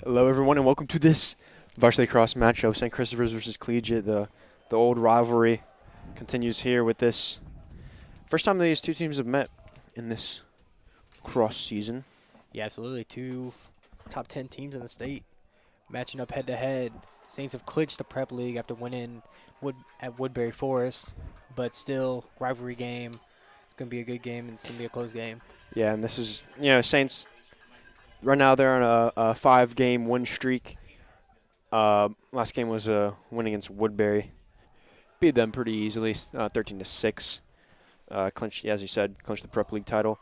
Hello, everyone, and welcome to this Varsity Lacrosse matchup. St. Christopher's versus Collegiate. The old rivalry continues here with this first time these two teams have met in this cross season. Yeah, absolutely. Two top 10 teams in the state matching up head-to-head. Saints have clinched the prep league after winning at Woodbury Forest, but still rivalry game. It's going to be a good game, and it's going to be a close game. Yeah, and this is, Saints, right now they're on a 5-game win streak. Last game was a win against Woodbury. Beat them pretty easily, 13-6. Clinched, as you said, clinched the prep league title.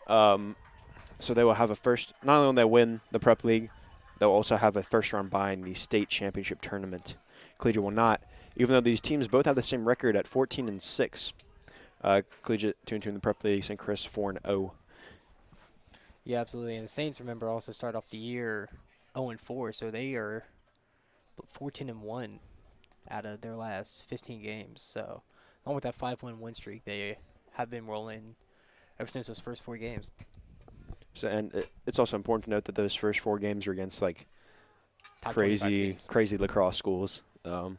So they will have a first, not only will they win the prep league, they'll also have a first round bye in the state championship tournament. Collegiate will not, even though these teams both have the same record at 14-6. Collegiate 2-2 in the prep league, St. Chris 4-0. Yeah, absolutely. And the Saints, remember, also start off the year 0-4, so they are 14-1 out of their last 15 games. So along with that 5-win streak, they have been rolling ever since those first 4 games. So, and it's also important to note that those first 4 games are against like Top crazy lacrosse schools. One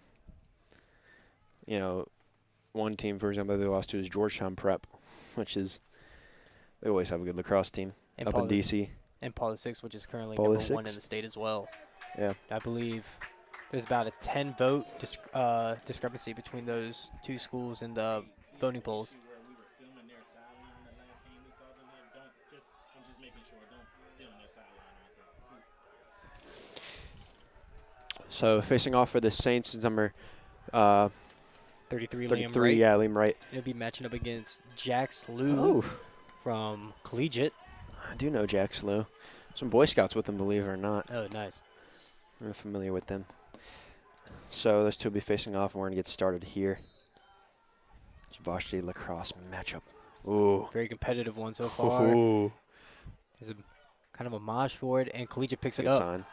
team, for example, they lost to is Georgetown Prep, which is they always have a good lacrosse team And up in DC. And Paula 6, which is currently Paula number 1 in 6? the state as well. Yeah. I believe there's about a 10-vote discrepancy between those two schools in the voting polls. So facing off for the Saints is number 33, 33. Liam Wright. Yeah, Liam Wright. He'll be matching up against Jax Liu from Collegiate. I do know Jack Slew. Some Boy Scouts with him, believe it or not. Oh, nice. I'm familiar with them. So those two will be facing off, and we're going to get started here. It's Varsity Lacrosse matchup. Ooh. Very competitive one so far. Ooh. There's a kind of a mosh for it, and Collegiate picks it Good up. sign.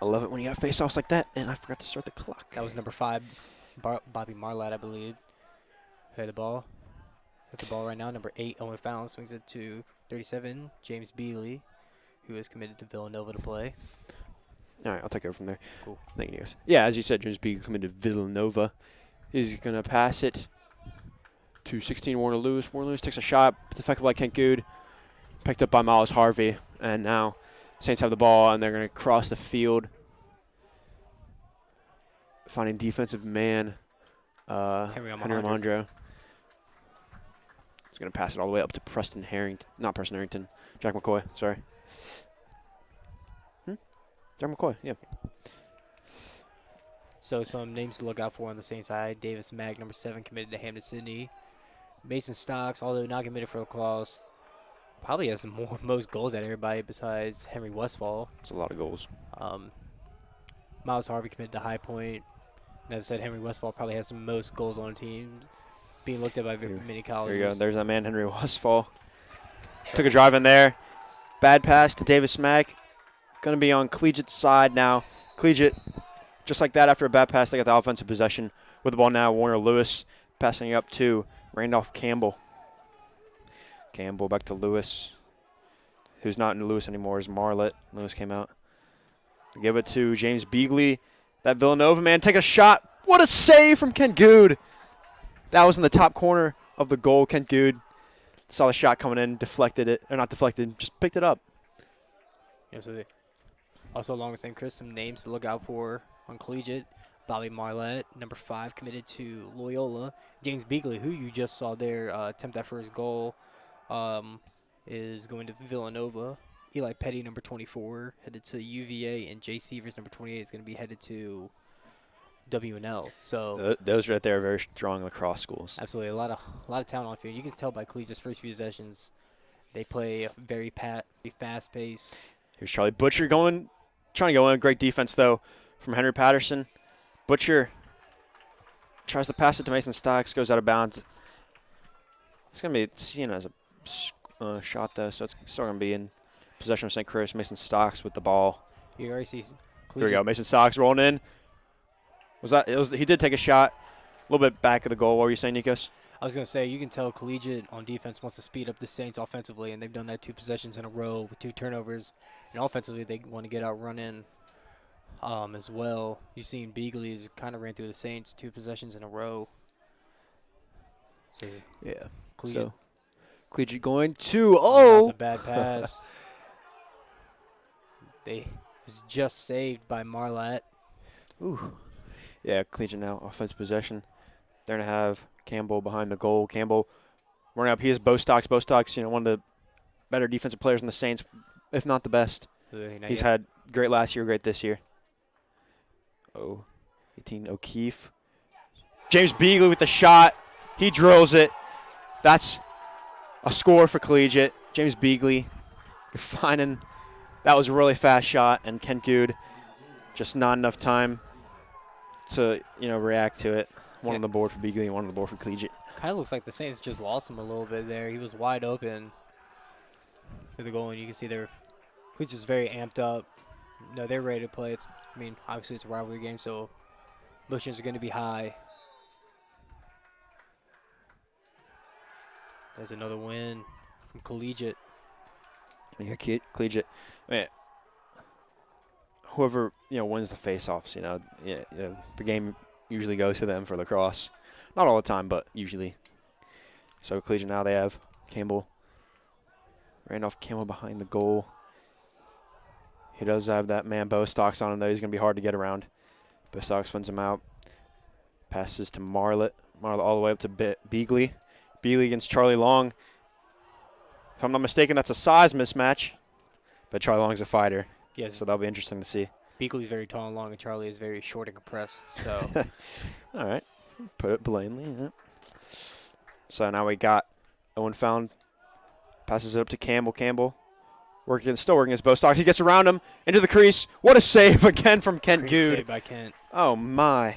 I love it when you have face-offs like that, and I forgot to start the clock. That was number 5, Bobby Marlatt, I believe. Who had the ball. With the ball right now, number 8, Owen Fallon swings it to 37, James Beagley, who is committed to Villanova to play. All right, I'll take over from there. Cool. Thank you, guys. Yeah, as you said, James Beagley committed to Villanova. He's going to pass it to 16, Warner Lewis. Warner Lewis takes a shot, deflected by Kent Good, picked up by Miles Harvey, and now Saints have the ball, and they're going to cross the field, finding defensive man Henry Almondro. He's going to pass it all the way up to Preston Harrington. Not Preston Harrington. Jack McCoy, sorry. Jack McCoy, yeah. So some names to look out for on the Saints side. Davis Mack, number 7, committed to Hampton Sydney. Mason Stocks, although not committed for Lacrosse, probably has the most goals out of everybody besides Henry Westfall. That's a lot of goals. Miles Harvey committed to High Point. And as I said, Henry Westfall probably has the most goals on the team, being looked at by many colleges. There you go. There's that man, Henry Westfall. Took a drive in there. Bad pass to Davis Mack. Going to be on Collegiate's side now. Collegiate, just like that, after a bad pass, they got the offensive possession. With the ball now, Warner Lewis passing up to Randolph Campbell. Campbell back to Lewis. Who's not in Lewis anymore is Marlett. Lewis came out. Give it to James Beagley. That Villanova man, take a shot. What a save from Kent Good. That was in the top corner of the goal. Kent Good saw the shot coming in, deflected it, or not deflected, just picked it up. Absolutely. Also, along with St. Chris, some names to look out for on Collegiate. Bobby Marlett, number 5, committed to Loyola. James Beagley, who you just saw there attempt that first goal, is going to Villanova. Eli Petty, number 24, headed to UVA, and Jay Severs, number 28, is going to be headed to WNL. So those right there are very strong lacrosse schools. Absolutely, a lot of talent on the field. You can tell by Collegiate's first few possessions, they play very fast pace. Here's Charlie Butcher trying to go in. Great defense though from Henry Patterson. Butcher tries to pass it to Mason Stocks, goes out of bounds. It's going to be seen as a shot though, so it's still going to be in possession of St. Chris. Mason Stocks with the ball. You already see. Here we go. Mason Stocks rolling in. He did take a shot a little bit back of the goal. What were you saying, Nikos? I was going to say, you can tell Collegiate on defense wants to speed up the Saints offensively, and they've done that 2 possessions in a row with 2 turnovers. And offensively, they want to get out running as well. You've seen Beagley has kind of ran through the Saints 2 possessions in a row. So Yeah. Collegiate. So Collegiate going to That's a bad pass. They was just saved by Marlette. Ooh. Yeah, Collegiate now offensive possession. They're gonna have Campbell behind the goal. Campbell running up. He is Bostock's. Bostock's, one of the better defensive players in the Saints, if not the best. He's had great last year, great this year. 18 O'Keefe. James Beagley with the shot. He drills it. That's a score for Collegiate. James Beagley, you're finding that was a really fast shot, and Kent Good just not enough time to react to it. One on the board for Beagley and one on the board for Collegiate. Kind of looks like the Saints just lost him a little bit there. He was wide open for the goal, and you can see Collegiate's very amped up. No, they're ready to play. Obviously it's a rivalry game, so emotions are going to be high. There's another win from Collegiate. Yeah, Collegiate. Whoever wins the face-offs, the game usually goes to them for lacrosse. Not all the time, but usually. So Collegiate now they have Campbell. Randolph Campbell behind the goal. He does have that man Bostocks on him, though. He's going to be hard to get around. Bostocks funds him out. Passes to Marlett. Marlett all the way up to Beagley. Beagley against Charlie Long. If I'm not mistaken, that's a size mismatch. But Charlie Long's a fighter. Yes. So that'll be interesting to see. Beagley's very tall and long, and Charlie is very short and compressed. So. All right. Put it plainly. Yeah. So now we got Owen Found. Passes it up to Campbell. Campbell still working his Bostock. He gets around him into the crease. What a save again from Kent Great Good. save by Kent. Oh, my.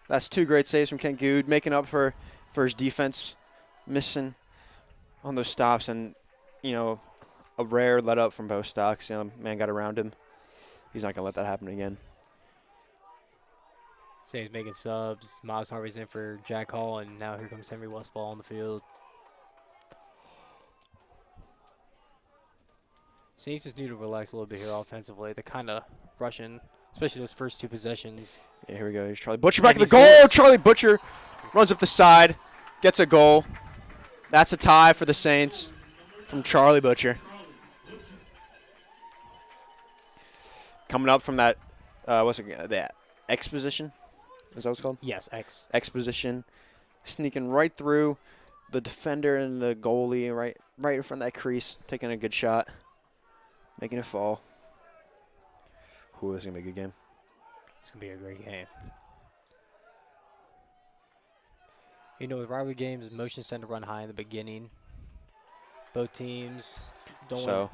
That's 2 great saves from Kent Good, making up for his defense missing on those stops. And, a rare let up from Bostocks. Man got around him. He's not going to let that happen again. Saints making subs. Miles Harvey's in for Jack Hall, and now here comes Henry Westfall on the field. Saints just need to relax a little bit here offensively. They're kind of rushing, especially those first 2 possessions. Yeah, here we go. Here's Charlie Butcher back at the goal. Charlie Butcher runs up the side, gets a goal. That's a tie for the Saints from Charlie Butcher. Coming up from that, that X position? Is that what it's called? Yes, X. X position. Sneaking right through the defender and the goalie, right in front of that crease, taking a good shot. Making it fall. Ooh, this is going to be a good game. It's going to be a great game. With rivalry games, emotions tend to run high in the beginning. Both teams don't So,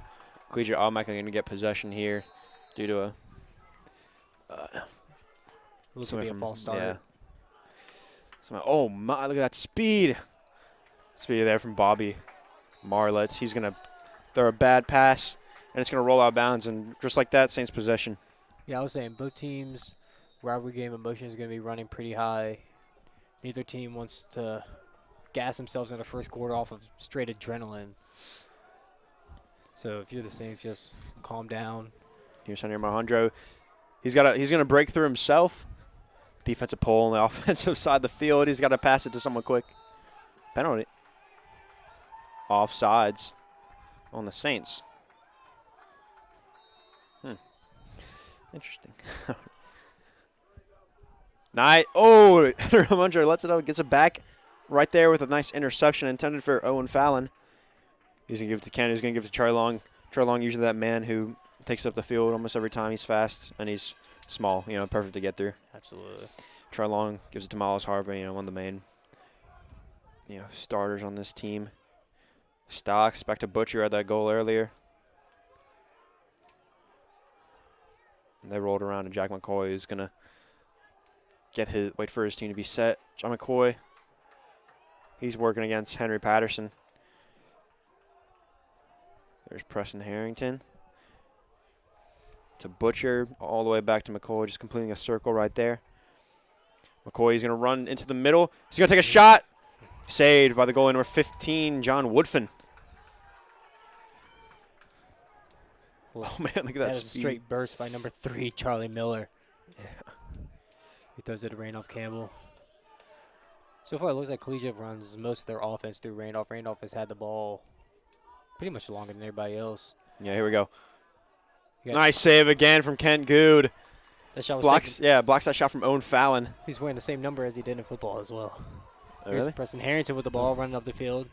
Collegiate automatically going to get possession here due to looks to be a false start. Yeah. Oh, my, look at that speed. Speed there from Bobby Marlett. He's going to throw a bad pass. And it's going to roll out of bounds, and just like that, Saints possession. Yeah, I was saying both teams' rivalry game emotion is going to be running pretty high. Neither team wants to gas themselves in the first quarter off of straight adrenaline. So if you're the Saints, just calm down. Here's Henry Marhandro. He's going to break through himself. Defensive pull on the offensive side of the field. He's got to pass it to someone quick. Penalty. Offsides on the Saints. Interesting. Henry Marhandro lets it out, gets it back right there with a nice interception intended for Owen Fallon. He's going to give it to Ken. He's going to give it to Charlie Long. Charlie Long, usually that man who takes up the field almost every time. He's fast and he's small, perfect to get through. Absolutely. Charlie Long gives it to Miles Harvey, one of the main, starters on this team. Stocks back to Butcher at that goal earlier. And they rolled around, and Jack McCoy is going to wait for his team to be set. John McCoy, he's working against Henry Patterson. There's Preston Harrington. To Butcher, all the way back to McCoy, just completing a circle right there. McCoy is going to run into the middle. He's going to take a shot. Saved by the goalie number 15, John Woodfin. Oh, man, look at that That is a speed. straight burst by number 3, Charlie Miller. He throws it to Randolph Campbell. So far, it looks like Collegiate runs most of their offense through Randolph. Randolph has had the ball pretty much longer than everybody else. Yeah, here we go. Nice save again from Kent Good. That shot was Blocks that shot from Owen Fallon. He's wearing the same number as he did in football as well. Oh, Here's really? Preston Harrington with the ball running up the field.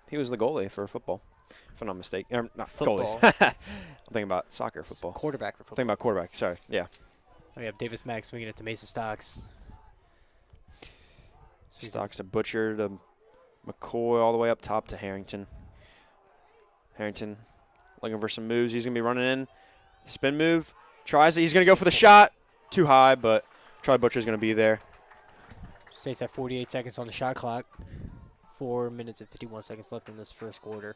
He was the goalie for football, if I'm not mistaken. Not Football. goalie. I'm thinking about soccer football. Quarterback for I'm football. thinking about quarterback. Sorry. Yeah. We have Davis Mack swinging it to Mason Stocks. Stocks to Butcher to McCoy all the way up top to Harrington. Harrington looking for some moves. He's going to be running in. Spin move. Tries it. He's going to go for the shot. Too high, but Charlie Butcher's going to be there. Saints have 48 seconds on the shot clock. 4 minutes and 51 seconds left in this first quarter.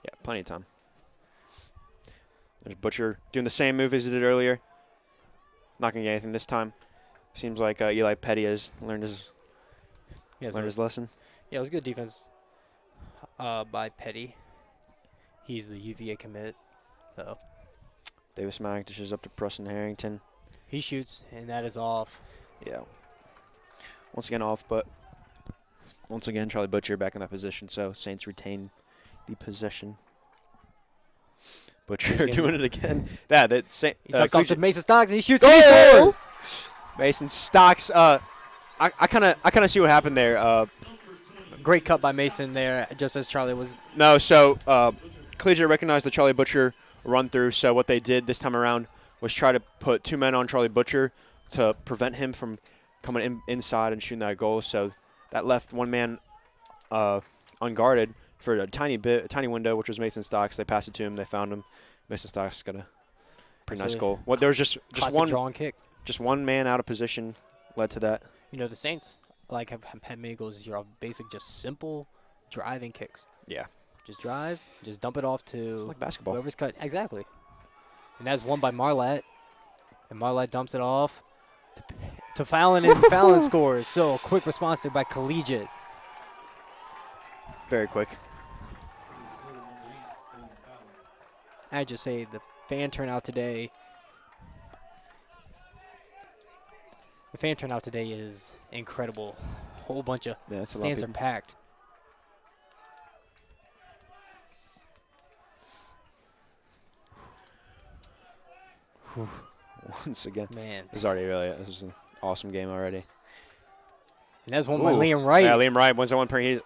Yeah, plenty of time. There's Butcher doing the same move as he did earlier. Not going to get anything this time. Seems like Eli Petty has learned his lesson. Yeah, it was good defense by Petty. He's the UVA commit. So Davis Mack dishes up to Preston Harrington. he shoots, and that is off. Yeah. Once again off, but once again Charlie Butcher back in that position, so Saints retain the possession. Butcher doing it again. He tucks off to Mason Stocks, and he shoots. Goal! And he scores! Mason Stocks. I kind of see what happened there. Great cut by Mason there, just as Charlie was. No, so Collegiate recognized the Charlie Butcher run through. So what they did this time around was try to put 2 men on Charlie Butcher to prevent him from coming inside and shooting that goal. So that left 1 man unguarded for a tiny window, which was Mason Stocks. They passed it to him. They found him. Mason Stocks got a pretty nice goal. Well, there was just one draw and kick. Just 1 man out of position led to that. You know, the Saints have had many goals this year off basic, just simple driving kicks. Yeah. Just drive, just dump it off to It's like basketball. whoever's cut. Exactly. And that's won by Marlette. And Marlette dumps it off to Fallon, and Fallon scores. So a quick response there by Collegiate. Very quick. I just say the fan turnout today. The fan turnout today is incredible. Whole bunch of stands are packed. Once again, Man, this is an awesome game already. and that's one by Liam Wright. Yeah, Liam Wright. 1-on-1 pair. He's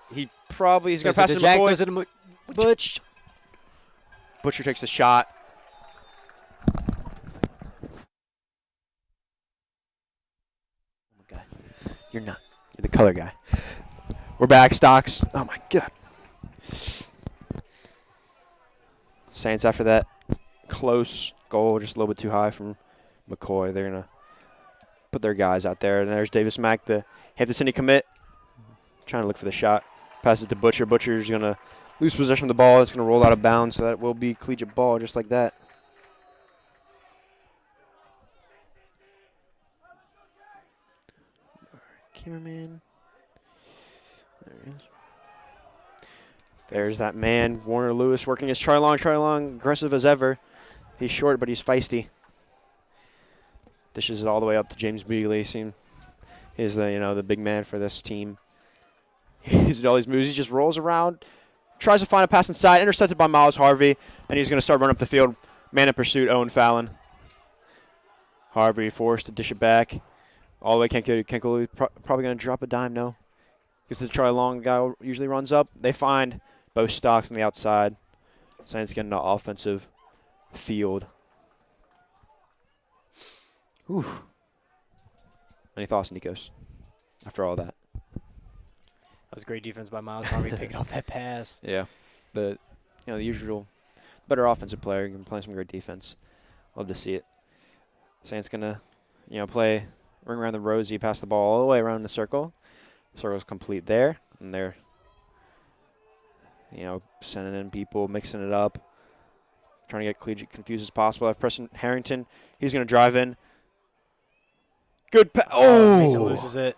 going to pass it to Jack. McCoy. Goes to Butch. Butcher takes the shot. Oh my God. You're not. You're the color guy. We're back, Stocks. Oh, my God. Saints after that close goal, just a little bit too high from McCoy. They're going to put their guys out there. And there's Davis Mack, the Hampton City commit. Trying to look for the shot. Passes to Butcher. Butcher's going to lose possession of the ball. It's going to roll out of bounds, so that will be Collegiate ball just like that. Cameraman. There he is. There's that man, Warner Lewis, working as Charlie Long. Charlie Long, aggressive as ever. He's short, but he's feisty. Dishes it all the way up to James Beagley. He's the big man for this team. He's all these moves. He just rolls around, tries to find a pass inside, intercepted by Miles Harvey, and he's going to start running up the field. Man in pursuit, Owen Fallon. Harvey forced to dish it back. All the way, Kenkel probably going to drop a dime, no. Because the Charlie Long guy usually runs up. They find both Stocks on the outside. Saints getting an offensive field. Whew. Any thoughts, Nikos, after all that? That was great defense by Miles Harvey picking off that pass. Yeah. The usual better offensive player can play some great defense. Love to see it. Saints going to, play ring around the rosy, pass the ball all the way around the circle. Circle's complete there. And they're, sending in people, mixing it up, trying to get Collegiate confused as possible. I have Preston Harrington. He's going to drive in. Good pass. Oh! Mason loses it.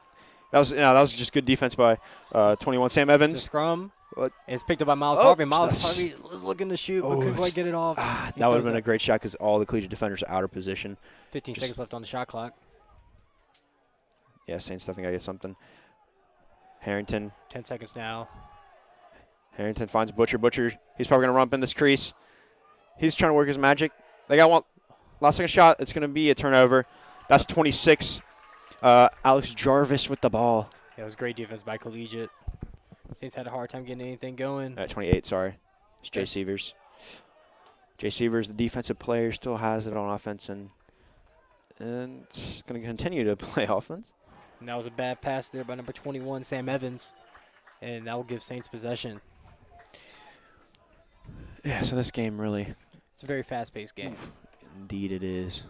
That was just good defense by 21 Sam Evans. It's a scrum. What? And it's picked up by Miles Oh, Harvey. Miles that's- Harvey was looking to shoot, but Oh, couldn't quite it's- get it off. He That would throws have been a up. great shot because all the Collegiate defenders are out of position. 15 seconds left on the shot clock. Yeah, Saints definitely got to get something. Harrington. 10 seconds now. Harrington finds Butcher. Butcher, he's probably going to run up in this crease. He's trying to work his magic. They got one last second shot. It's going to be a turnover. That's 26. Alex Jarvis with the ball. Yeah, it was great defense by Collegiate. Saints had a hard time getting anything going. 28, sorry. It's Jay Severs. Jay Severs, the defensive player, still has it on offense and it's going to continue to play offense. And that was a bad pass there by number 21, Sam Evans. And that will give Saints possession. Yeah, so this game really. It's a very fast-paced game. Indeed it is.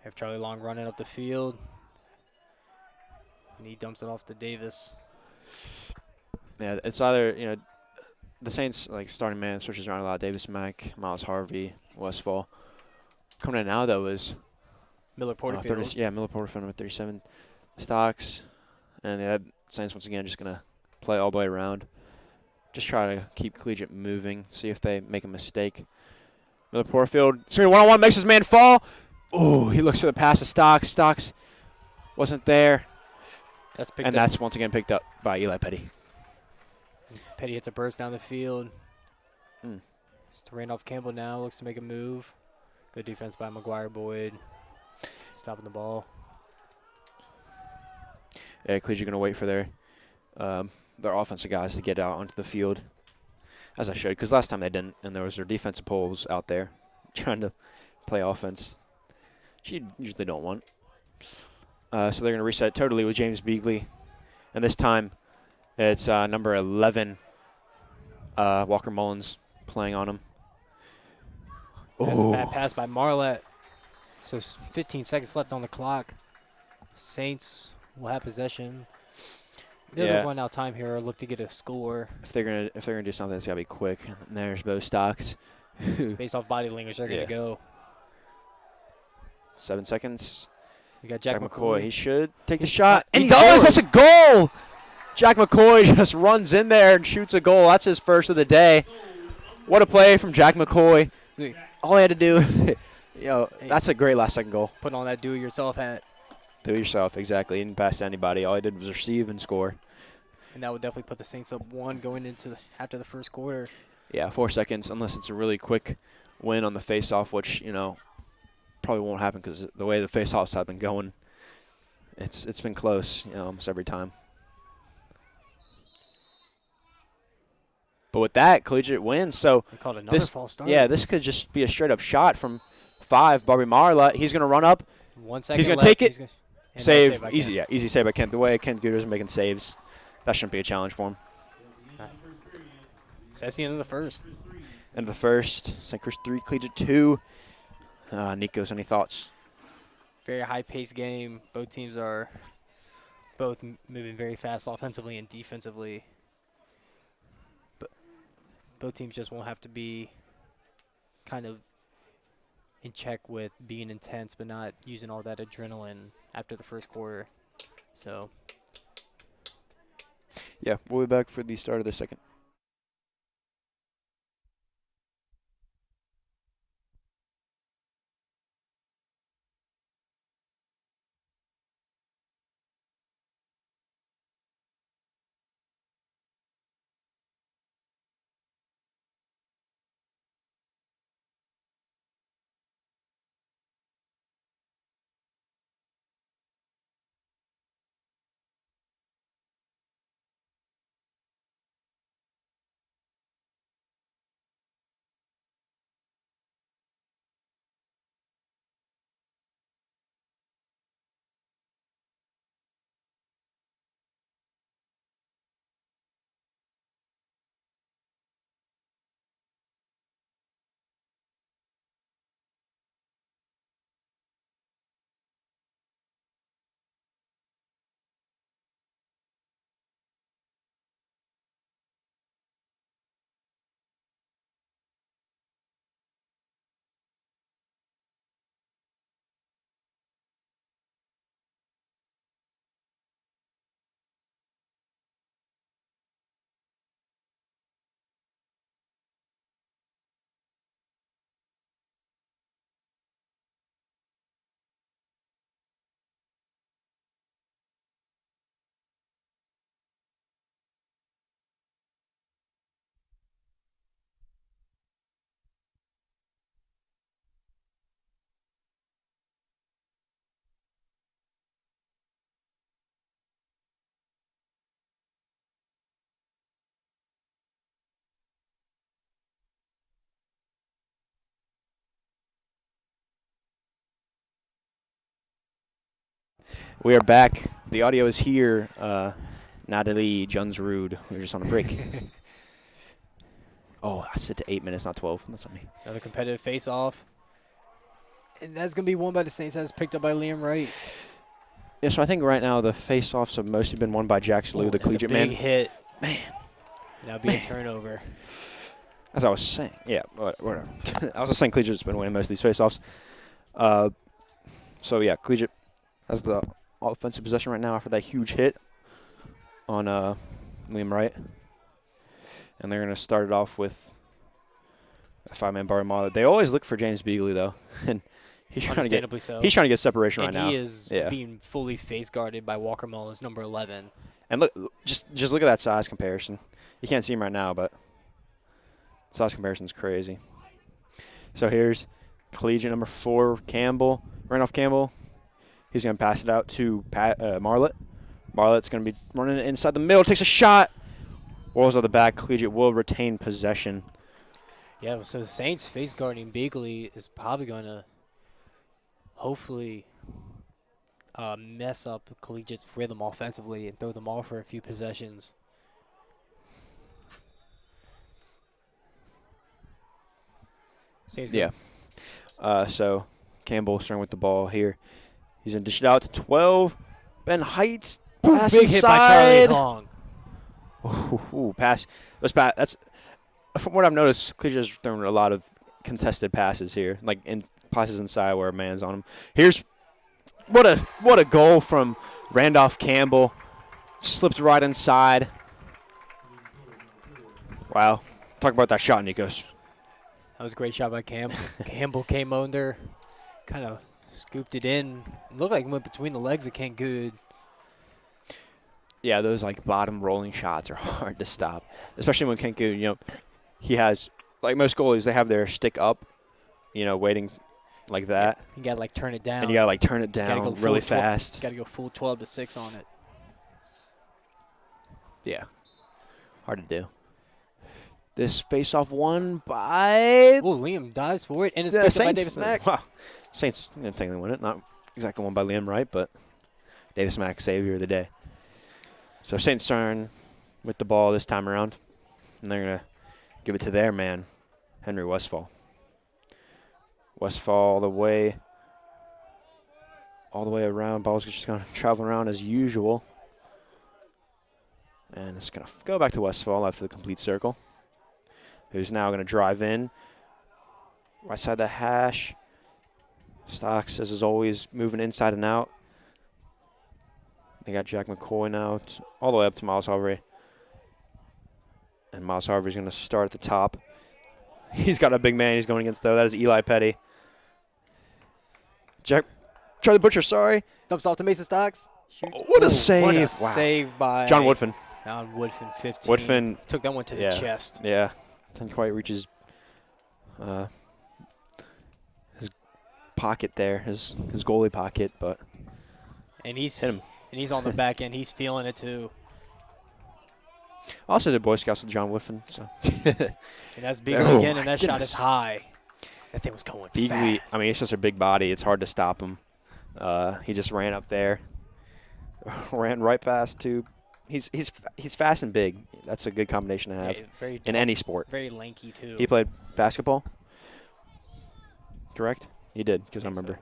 Have Charlie Long running up the field. And he dumps it off to Davis. Yeah, it's either, the Saints, starting man switches around a lot. Davis Mack, Miles Harvey, Westfall. Coming in now, though, is Miller Porterfield. Miller Porterfield with 37 stocks. And yeah, Saints, once again, just going to play all the way around. Just try to keep Collegiate moving, see if they make a mistake. Miller Porterfield, screen one-on-one, makes his man fall. Oh, he looks for the pass to Stocks. Stocks wasn't there. That's once again picked up by Eli Petty. Petty hits a burst down the field. Mm. It's to Randolph Campbell now. Looks to make a move. Good defense by McGuire Boyd. Stopping the ball. Yeah, Collegiate going to wait for their offensive guys to get out onto the field, as I should, because last time they didn't, and there was their defensive poles out there trying to play offense. She usually don't want. So they're going to reset totally with James Beagley, and this time it's number 11, Walker Mullins, playing on him. That's a bad pass by Marlette. So 15 seconds left on the clock. Saints will have possession. They'll run out of time here or look to get a score. If they're gonna do something, it's gotta be quick. And there's Bo Stocks. Based off body language, they're gonna go. 7 seconds. We got Jack McCoy. He should take the shot. And He he does. scores. That's a goal. Jack McCoy just runs in there and shoots a goal. That's his first of the day. What a play from Jack McCoy. All he had to do, that's a great last second goal. Put on that do-it-yourself hat. Do it yourself, exactly. He didn't pass to anybody. All he did was receive and score. And that would definitely put the Saints up 1 going into after the first quarter. Yeah, 4 seconds, unless it's a really quick win on the face-off, which, probably won't happen because the way the face-offs have been going, it's been close, almost every time. But with that, Collegiate wins. So They called another false start. Yeah, this could just be a straight-up shot from 5. Bobby Marla, he's going to run up. 1 second He's going to left. take it. Save by Easy, Kent. easy save by Kent. The way Kent Gooder's making saves, that shouldn't be a challenge for him. So that's the end of the first. End of the first, St. Chris 3, Collegiate 2. Nikos, any thoughts? Very high-paced game. Both teams are both moving very fast offensively and defensively. But both teams just won't have to be kind of in check with being intense but not using all that adrenaline after the first quarter. So Yeah, we'll be back for the start of the second. We are back. The audio is here. Natalie Junsrud. We were just on a break. Oh, I said to 8 minutes, not 12. That's on me. Another competitive face-off. And that's going to be won by the Saints. That's picked up by Liam Wright. Yeah, so I think right now the face-offs have mostly been won by Jack Slew, the collegiate man. Big hit. Man. Now be a turnover. As I was saying, yeah, whatever. I was just saying Collegiate's been winning most of these face-offs. So, yeah, Collegiate has the offensive possession right now after that huge hit on Liam Wright. And they're going to start it off with a 5-man bar model. They always look for James Beagley, though. And he's trying to get separation right now. And he is being fully face guarded by Walker Mullins, number 11. And look, just look at that size comparison. You can't see him right now, but size comparison is crazy. So here's Collegiate number 4, Campbell, Randolph Campbell. He's going to pass it out to Marlett. Marlett's going to be running it inside the middle, takes a shot. Rolls on the back. Collegiate will retain possession. Yeah, so the Saints face guarding Beagley is probably going to hopefully mess up Collegiate's rhythm offensively and throw them off for a few possessions. Saints so Campbell starting with the ball here. He's going to dish it out to 12. Ben Heights. Pass big inside. hit by Charlie Hong. Pass. That's from what I've noticed. Collegiate has thrown a lot of contested passes here, like passes inside where a man's on him. Here's what a goal from Randolph Campbell. Slipped right inside. Wow, talk about that shot, Nikos. That was a great shot by Campbell. Campbell came under, kind of scooped it in. It looked like it went between the legs of Kent Good. Yeah, those like bottom rolling shots are hard to stop, especially when Kent Good, he has, like most goalies, they have their stick up, waiting like that. You got to like turn it down. And you got to like turn it down really fast. Got to go full 12 to 6 on it. Yeah, hard to do. This face-off won by... Oh, Liam dives for it, and it's picked up by Davis Mack. Wow. Saints technically win it. Not exactly won by Liam Wright, but Davis Mack, savior of the day. So Saints turn with the ball this time around, and they're going to give it to their man, Henry Westfall. Westfall all the way around. Ball's just going to travel around as usual. And it's going to go back to Westfall after the complete circle. Who's now going to drive in. Right side of the hash. Stocks, as is always, moving inside and out. They got Jack McCoy now all the way up to Miles Harvey. And Miles Harvey's going to start at the top. He's got a big man he's going against, though. That is Eli Petty. Charlie Butcher, sorry. Dumps off to Mason Stocks. Oh, what a save. What a save by John Woodfin. John Woodfin, 15. Woodfin. Took that one to the chest. Yeah. Didn't quite reach his pocket there, his goalie pocket, but and he's hit him. And he's on the back end. He's feeling it too. Also did Boy Scouts with John Woodfin. So. And that's Beagley again, and that shot is high. That thing was going Beagley, fast. I mean, he's just a big body. It's hard to stop him. He just ran up there, ran right past to. He's fast and big. That's a good combination to have in any sport. Very lanky too. He played basketball. Correct? He did, because I remember.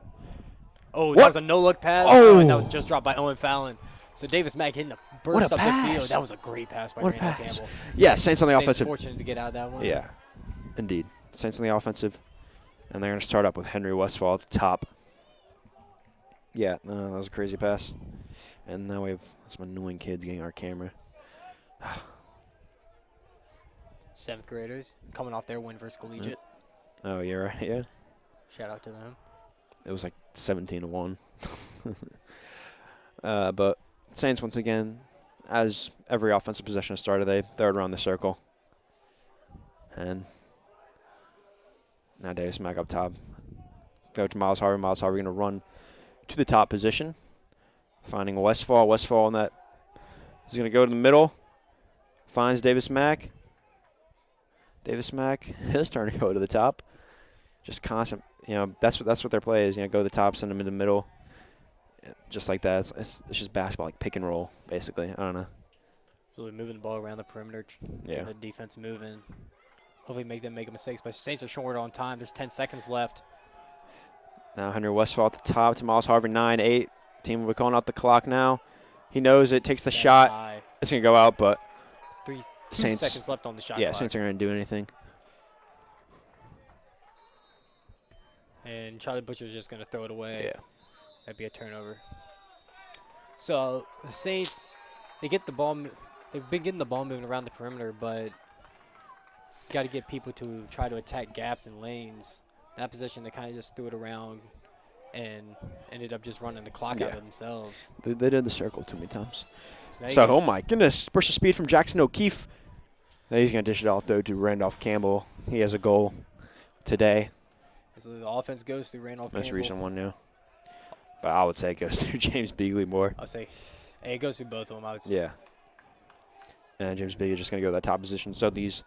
Oh, that was a no-look pass. Oh, and that was just dropped by Owen Fallon. So Davis Mack hitting a burst up the field. That was a great pass by Randall Campbell. Yeah, Saints on the Saints offensive. Fortunate to get out of that one. Yeah, indeed. Saints on the offensive, and they're going to start up with Henry Westfall at the top. Yeah, that was a crazy pass. And now we have some annoying kids getting our camera. 7th graders coming off their win versus Collegiate. Oh, you're right. Yeah. Shout out to them. It was like 17-1. But Saints, once again, as every offensive possession has started, they third around the circle. And now Davis Mack up top. Go to Miles Harvey. Miles Harvey going to run to the top position. Finding Westfall. Westfall in that is going to go to the middle. Finds Davis Mack. Davis Mack, his turn to go to the top. Just constant, that's what their play is. Go to the top, send them in the middle. just like that. It's just basketball, like pick and roll, basically. I don't know. Really moving the ball around the perimeter, Yeah. getting the defense moving. Hopefully make them make mistakes, but Saints are short on time. There's 10 seconds left. Now Henry Westfall at the top to Miles Harvey, 9-8. Team will be calling out the clock now. He knows it, takes the That's shot. high. It's going to go out, but 2 Saints, seconds left on the shot yeah, clock. Saints aren't going to do anything. And Charlie Butcher's just going to throw it away. Yeah. That'd be a turnover. So the Saints, they get the ball. They've been getting the ball moving around the perimeter, but got to get people to try to attack gaps and lanes. That position, they kind of just threw it around and ended up just running the clock out of themselves. They did the circle too many times. So Oh my goodness, burst of speed from Jackson O'Keefe. Now he's going to dish it off, though, to Randolph Campbell. He has a goal today. So the offense goes through Randolph Most Campbell. recent one, yeah. But I would say it goes through James Beagley more. I'll say, hey, it goes through both of them. I would say. Yeah. And James Beagley is just going to go to that top position, so these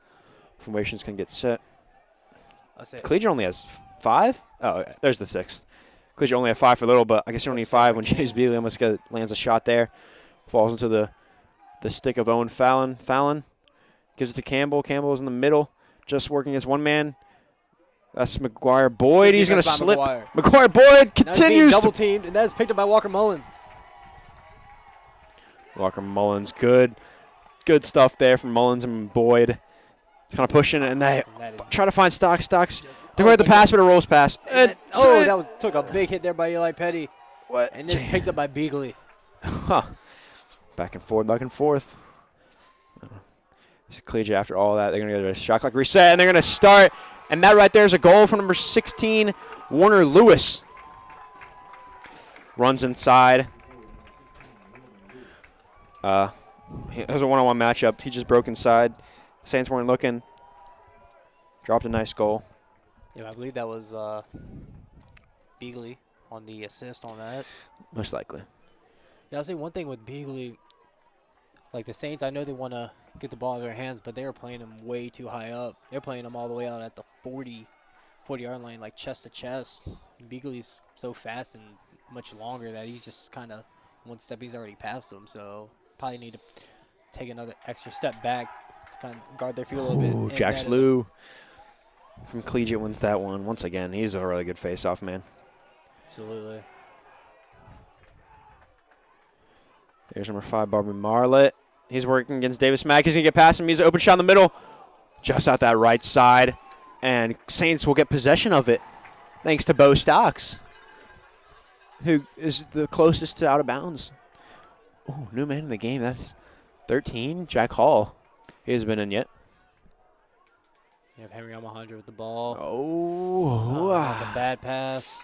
formations can get set. I'll say. Collegiate only has 5? Oh, there's the 6th. Collegiate only had 5 for little, but I guess you only need 5 when James Beagley almost lands a shot there. Falls into the stick of Owen Fallon. Fallon gives it to Campbell. Campbell is in the middle, just working as one man. That's McGuire Boyd. He's going to slip. McGuire Boyd continues. Double teamed, and that is picked up by Walker Mullins. Walker Mullins, good stuff there from Mullins and Boyd. Kind of pushing, and they try to find Stocks. Stocks. They go at the pass, but a rolls pass. Took a big hit there by Eli Petty. What? And it's picked up by Beagley. Huh. Back and forth. Collegiate, after all that, they're going to get a shot clock reset, and they're going to start. And that right there is a goal from number 16, Warner Lewis. Runs inside. It was a one-on-one matchup. He just broke inside. Saints weren't looking. Dropped a nice goal. Yeah, I believe that was Beagley on the assist on that. Most likely. Yeah, I'll say one thing with Beagley, like the Saints, I know they want to get the ball in their hands, but they were playing him way too high up. They're playing him all the way out at the 40-yard line, like chest to chest. Beagley's so fast and much longer that he's just kind of one step he's already past him. So probably need to take another extra step back to kind of guard their field a little bit. Jack Slew from Collegiate wins that one. Once again, he's a really good face-off man. Absolutely. There's number 5, Barbie Marlett. He's working against Davis Mack. He's going to get past him. He's an open shot in the middle. Just out that right side. And Saints will get possession of it thanks to Bo Stocks, who is the closest to out of bounds. Oh, new man in the game. That's 13, Jack Hall. He hasn't been in yet. You have Henry Almohandra with the ball. Oh. That's a bad pass.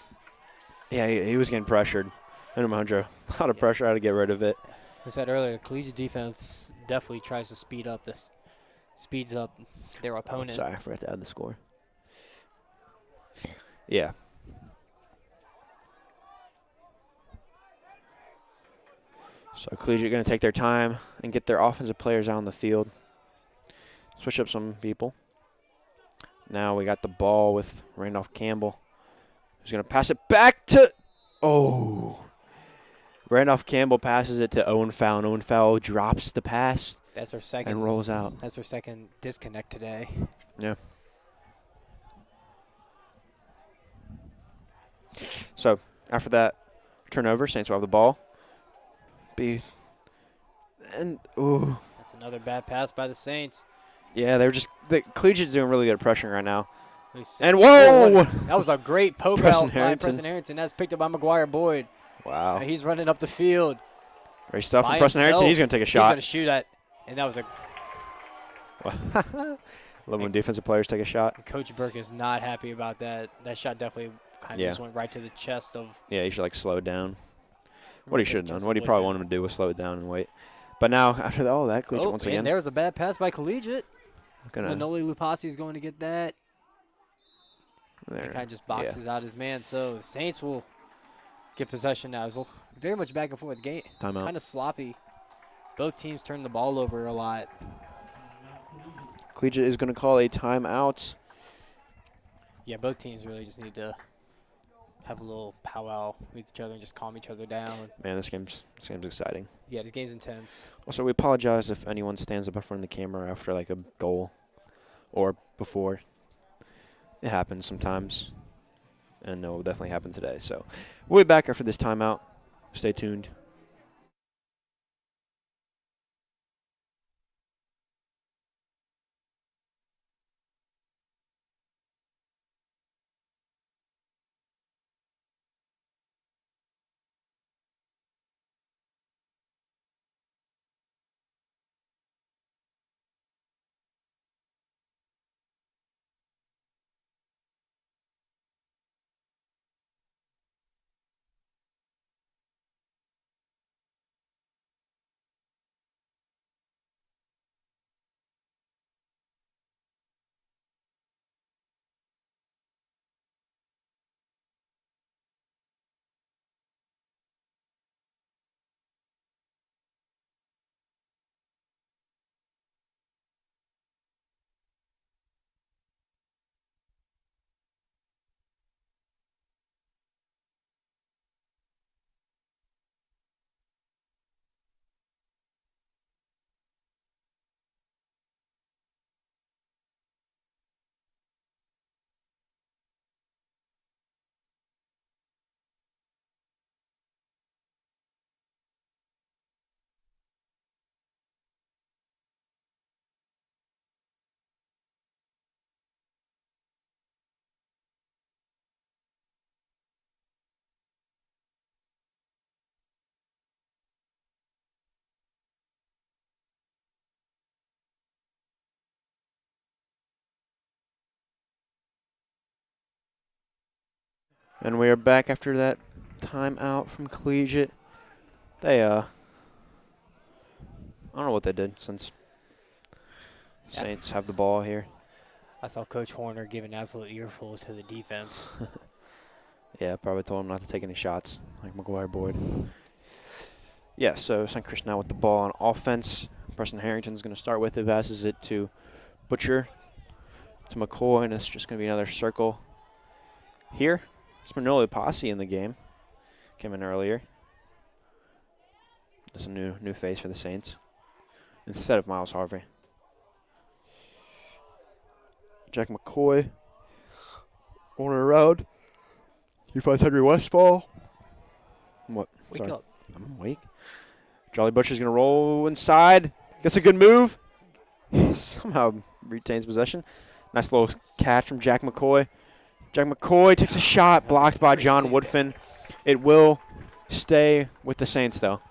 Yeah, he was getting pressured. Henry Almohandra, a lot of pressure. How to get rid of it. I said earlier, Collegiate defense definitely tries to speeds up their opponent. Sorry, I forgot to add the score. Yeah. So Collegiate going to take their time and get their offensive players out on the field. Switch up some people. Now we got the ball with Randolph Campbell, who's going to pass it back to Randolph Campbell passes it to Owen Fallon. Owen Fallon drops the pass. That's our second. And rolls out. That's our second disconnect today. Yeah. So after that turnover, Saints will have the ball. That's another bad pass by the Saints. Yeah, the Collegiate's doing really good at pressuring right now. And that was a great poke out by Preston Harrington. That's picked up by McGuire Boyd. Wow. He's running up the field. Great stuff from Preston Harrington. He's going to take a shot. He's going to shoot at, and that was a. Love when defensive players take a shot. Coach Burke is not happy about that. That shot definitely kind of just went right to the chest of. Yeah, he should slow it down. What he should have done. What he probably wanted him to do was slow it down and wait. But now after that Collegiate once again. There was a bad pass by Collegiate. Manoli Lupasi is going to get that. He kind of just boxes out his man. So the Saints will get possession now. It's very much back and forth game. Timeout. Kind of sloppy. Both teams turn the ball over a lot. Collegiate is going to call a timeout. Yeah, both teams really just need to have a little powwow with each other and just calm each other down. Man, this game's exciting. Yeah, this game's intense. Also, we apologize if anyone stands up in front of the camera after like a goal or before. It happens sometimes, and it will definitely happen today. So we'll be back after this timeout. Stay tuned. And we are back after that timeout from Collegiate. They I don't know what they did since Saints have the ball here. I saw Coach Horner give an absolute earful to the defense. Yeah, probably told him not to take any shots, like McGuire Boyd. Yeah, so St. Chris now with the ball on offense. Preston Harrington's going to start with it, passes it to Butcher, to McCoy, and it's just going to be another circle here. Spinelli Posse in the game. Came in earlier. That's a new face for the Saints instead of Miles Harvey. Jack McCoy on a road. He finds Henry Westfall. What? Wake Sorry. up. I'm awake. Jolly Butcher's going to roll inside. Gets a good move. Somehow retains possession. Nice little catch from Jack McCoy. Jack McCoy takes a shot, blocked by John Woodfin. It will stay with the Saints, though.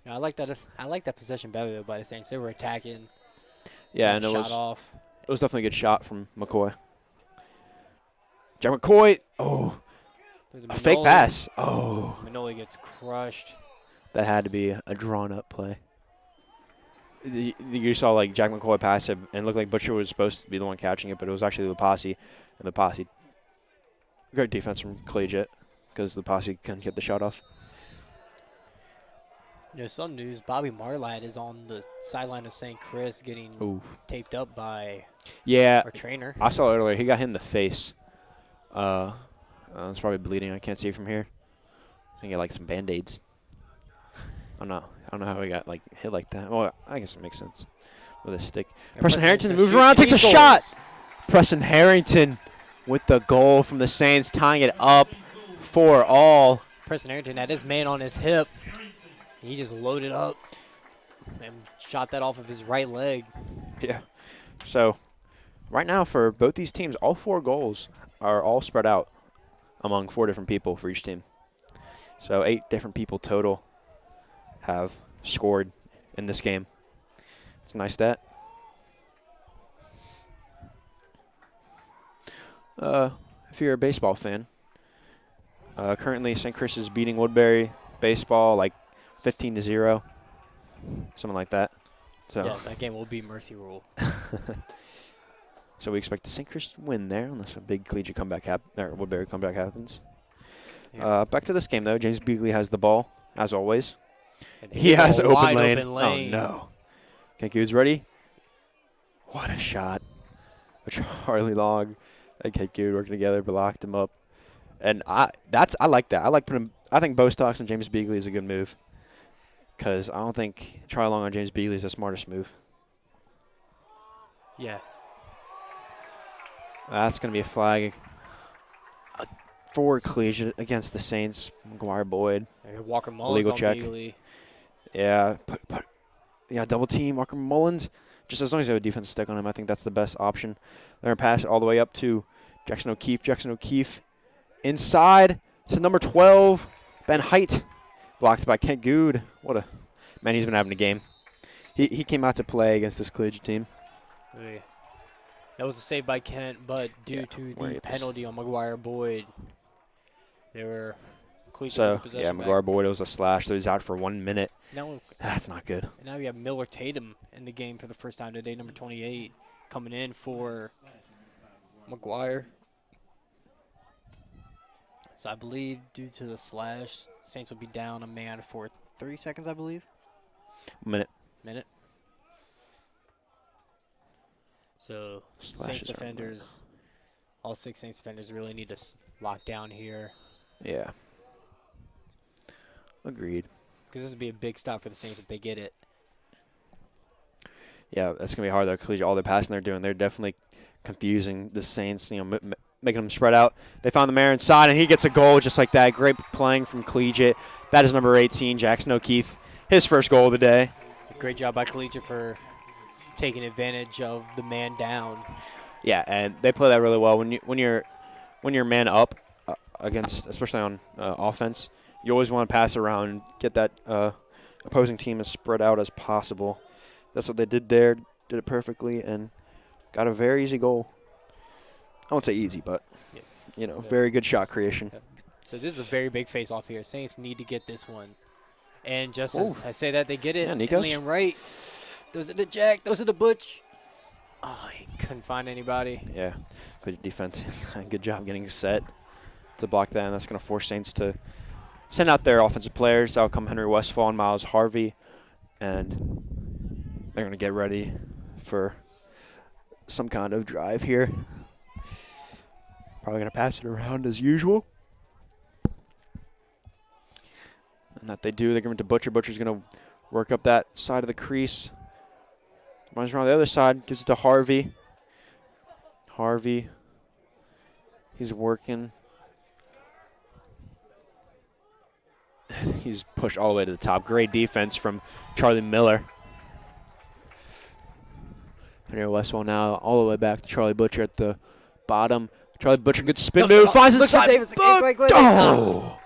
Yeah, I like that. I like that possession better though by the Saints. They were attacking. Yeah, and shot off. It was definitely a good shot from McCoy. Jack McCoy. Oh, a fake pass. Oh. Manoli gets crushed. That had to be a drawn-up play. You saw, like, Jack McCoy pass it and looked like Butcher was supposed to be the one catching it, but it was actually Posse. And Posse, great defense from Collegiate because Posse couldn't get the shot off. You know, some news, Bobby Marlatt is on the sideline of St. Chris getting taped up by our trainer. I saw it earlier. He got hit in the face. It's probably bleeding. I can't see from here. I think he got, like, some Band-Aids. I don't know how he got, like, hit like that. Well, I guess it makes sense with a stick. And Preston Harrington moves around, takes a shot. Preston Harrington with the goal from the Saints, tying it up 4-all. Preston Harrington had his man on his hip. He just loaded up and shot that off of his right leg. Yeah. So, right now for both these teams, all 4 goals are all spread out among 4 different people for each team. So, 8 different people total have scored in this game. It's a nice stat. If you're a baseball fan, currently St. Chris is beating Woodbury baseball like 15-0, something like that. So yeah, that game will be mercy rule. So we expect the St. Chris to win there unless a big collegiate comeback or Woodbury comeback happens. Yeah. Back to this game though. James Beagley has the ball as always. He has open lane. Oh no! Kenku's ready. What a shot! Charlie Long and Kenku working together, blocked him up. And I like that. I like putting. I think Bostock's and James Beagley is a good move. Because I don't think Charlie Long on James Beagley is the smartest move. Yeah. That's going to be a flag for Collegiate against the Saints. McGuire Boyd. Walker Mullins Legal on check. Beagley. Yeah, double team Walker Mullins. Just as long as you have a defensive stick on him, I think that's the best option. They're going to pass it all the way up to Jackson O'Keefe. Jackson O'Keefe inside to number 12, Ben Height. Blocked by Kent Good. What a man, he's been having a game. He came out to play against this Collegiate team. Yeah. That was a save by Kent, but due to the penalty on McGuire Boyd, they were Collegiate with possession McGuire back. Boyd, it was a slash, so he's out for 1 minute. Now, That's not good. now we have Miller Tatum in the game for the first time today, number 28, coming in for McGuire. So I believe due to the slash, Saints will be down a man for 3 seconds, I believe. Minute. So Slashes Saints are defenders, all 6 Saints defenders really need to lock down here. Yeah. Agreed. Because this would be a big stop for the Saints if they get it. Yeah, that's going to be hard, though. Collegiate, all the passing they're doing, they're definitely confusing the Saints, making them spread out. They found the mayor inside, and he gets a goal just like that. Great playing from Collegiate. That is number 18, Jackson O'Keefe. His first goal of the day. Great job by Collegiate for taking advantage of the man down. Yeah, and they play that really well. When you're man up against, especially on offense, you always want to pass around and get that opposing team as spread out as possible. That's what they did there. Did it perfectly and got a very easy goal. I won't say easy, but very good shot creation. So this is a very big face-off here. Saints need to get this one. And just as I say that, they get it. Yeah, And Nikos. Liam Wright. Those are the Jack. Those are the Butch. Oh, he couldn't find anybody. Yeah, good defense. Good job getting set to block that, and that's going to force Saints to send out their offensive players. Out come Henry Westfall and Miles Harvey, and they're going to get ready for some kind of drive here. Probably going to pass it around as usual. And that they do, they give it to Butcher. Butcher's going to work up that side of the crease. Runs around the other side, gives it to Harvey. Harvey, he's working. He's pushed all the way to the top. Great defense from Charlie Miller. Henry Westfall now all the way back to Charlie Butcher at the bottom. Charlie Butcher, good spin move, finds the side. Oh!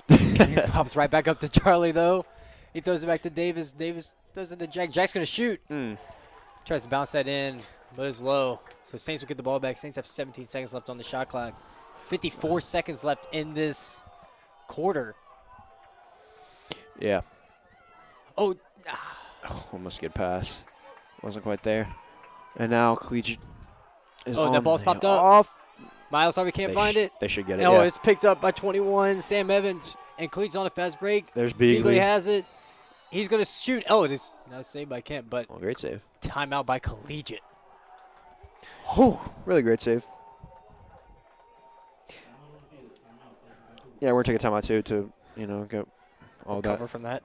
He pops right back up to Charlie, though. He throws it back to Davis. Davis throws it to Jack. Jack's going to shoot. Tries to bounce that in, but it's low. So Saints will get the ball back. Saints have 17 seconds left on the shot clock. 54 seconds left in this quarter. Yeah. Oh. Almost good pass. Wasn't quite there. And now Collegiate is on. That ball's popped up. Off. Miles Harvey can't find it. They should get it, Oh, it's picked up by 21, Sam Evans. And Collegiate's on a fast break. There's Beagley. has it. He's going to shoot. Oh, it is not saved by Kent, but Great save. timeout by Collegiate. Whew. Really great save. Yeah, we're going to take a timeout, too, to, get all that. Recover from that.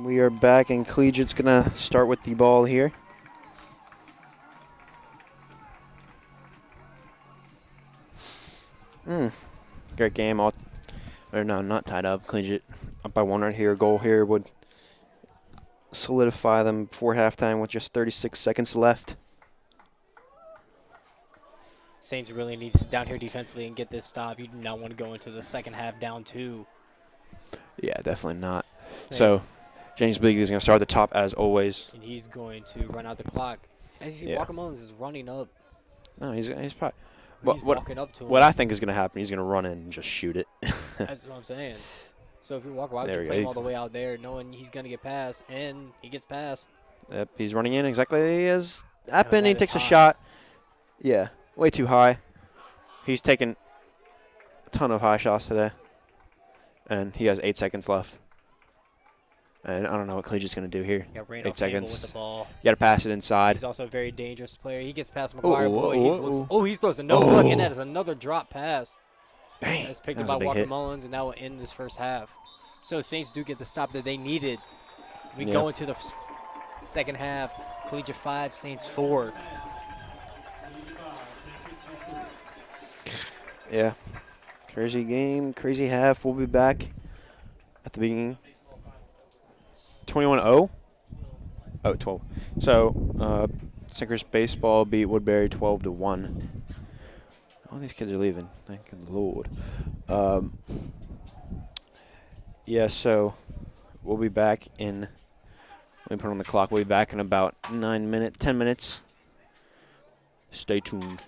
We are back, and Collegiate's going to start with the ball here. Great game. Or no, not tied up. Collegiate up by 1 right here. A goal here would solidify them before halftime with just 36 seconds left. Saints really need to sit down here defensively and get this stop. You do not want to go into the second half down 2. Yeah, definitely not. So James Bleakley is going to start at the top as always. And he's going to run out the clock. As you see, Walker Mullins is running up. No, he's probably. He's walking up to him. What I think is going to happen, he's going to run in and just shoot it. That's what I'm saying. So if you walk, why would you play him all the way out there knowing he's going to get past, and he gets past? Yep, he's running in exactly as happened. That He is takes a high. shot. Yeah, way too high. He's taken a ton of high shots today. And he has 8 seconds left. And I don't know what Collegiate's going to do here. Yeah, 8 seconds. with the ball. You got to pass it inside. He's also a very dangerous player. He gets past McGuire. Oh, He throws a no look, and that is another drop pass. Bang. That's picked That up was a by big Walker hit. Mullins, and that will end this first half. So Saints do get the stop that they needed. We Yeah. go into the second half. Collegiate 5, Saints 4. Yeah. Crazy game, crazy half. We'll be back at the beginning. 21-0? Oh, 12. So, Sinkers baseball beat Woodbury 12-1. All these kids are leaving. Thank the Lord. Yeah, so we'll be back in. Let me put on the clock. We'll be back in about 10 minutes. Stay tuned.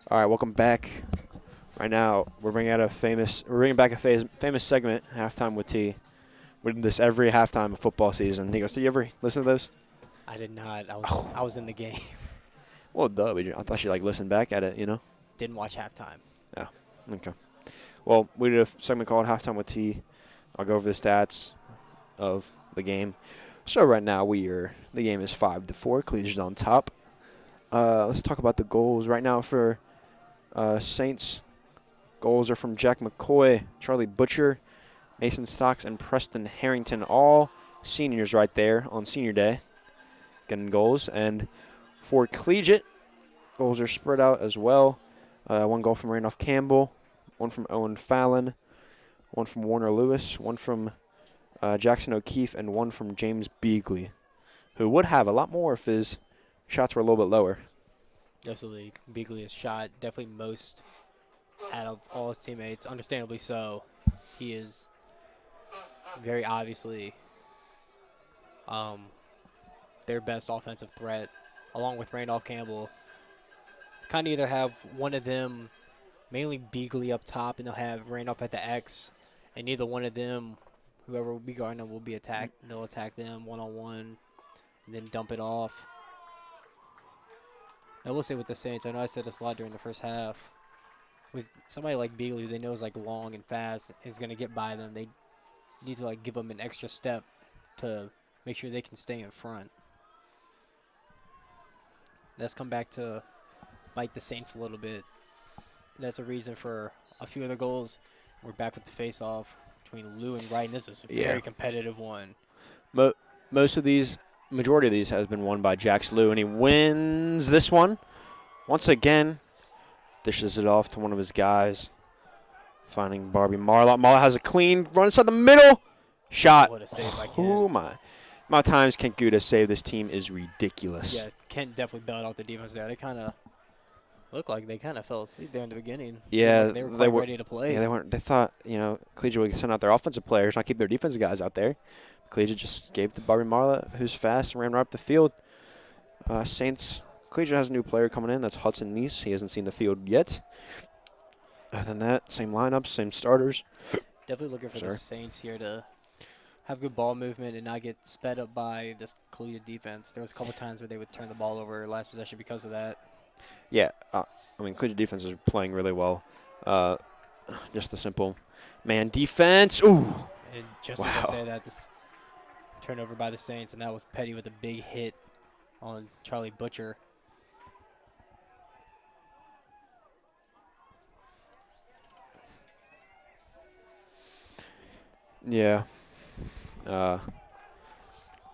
All right, welcome back. Right now, we're bringing back a famous segment, Halftime with T. We do this every halftime of football season. Nico, so you ever listen to those? I did not. I was in the game. Well, duh. I thought you listened back at it, you know? Didn't watch halftime. Oh, okay. Well, we did a segment called Halftime with T. I'll go over the stats of the game. So right now the game is 5-4. Collegiate's on top. Let's talk about the goals right now for Saints. Goals are from Jack McCoy, Charlie Butcher, Mason Stocks, and Preston Harrington, all seniors right there on senior day, getting goals. And for Collegiate, goals are spread out as well. One goal from Randolph Campbell, one from Owen Fallon, one from Warner Lewis, one from Jackson O'Keefe, and one from James Beagley, who would have a lot more if his shots were a little bit lower. Absolutely. Beagley has shot definitely most out of all his teammates. Understandably so. He is very obviously their best offensive threat, along with Randolph Campbell. Kind of either have one of them, mainly Beagley up top, and they'll have Randolph at the X, and neither one of them, whoever will be guarding them, will be attacked. They'll attack them one-on-one and then dump it off. I will say with the Saints, I know I said this a lot during the first half, with somebody like Beagley, who they know is long and fast, and is going to get by them, they need to give them an extra step to make sure they can stay in front. That's come back to bite the Saints a little bit. That's a reason for a few other goals. We're back with the face-off between Lou and Wright, and this is a very competitive one. Majority of these has been won by Jax Lou, and he wins this one. Once again, dishes it off to one of his guys, finding Barbie Marlott. Marlott has a clean run inside the middle. Shot. What a save by Kent. Oh, my. The amount of times Kent Guda saved this team is ridiculous. Yeah, Kent definitely bailed out the defense there. They kind of looked like they kind of fell asleep there in the beginning. Yeah. They were quite ready to play. Yeah, they thought, Collegiate would send out their offensive players, not keep their defensive guys out there. Collegiate just gave to Barbie Marlott, who's fast, and ran right up the field. Saints, Collegiate has a new player coming in. That's Hudson Neese. He hasn't seen the field yet. Other than that, same lineup, same starters. Definitely looking for the Saints here to have good ball movement and not get sped up by this Collegiate defense. There was a couple times where they would turn the ball over last possession because of that. Yeah, Collegiate defense is playing really well. Just the simple man defense. Ooh. And just as I say that, this turnover by the Saints, and that was Petty with a big hit on Charlie Butcher. Yeah.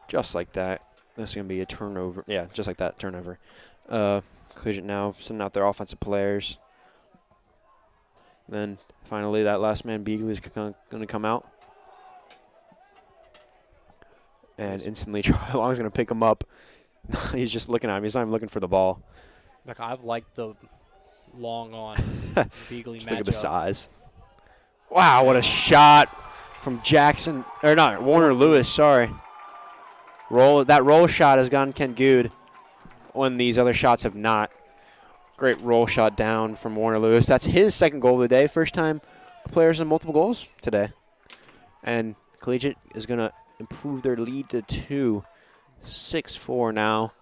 Just like that. This is going to be a turnover. Yeah, just like that, turnover. Collegiate now sending out their offensive players. Then finally that last man, Beagley, is going to come out. And instantly Charlie Long's going to pick him up. He's just looking at him. He's not even looking for the ball. I've liked the long on Beagley just matchup. look at the size. Wow, what a shot from Jackson. Or not, Warner Lewis, sorry. That roll shot has gotten Kent Good when these other shots have not. Great roll shot down from Warner Lewis. That's his second goal of the day. First time a player's in multiple goals today. And Collegiate is going to improve their lead to 2. 6-4 now.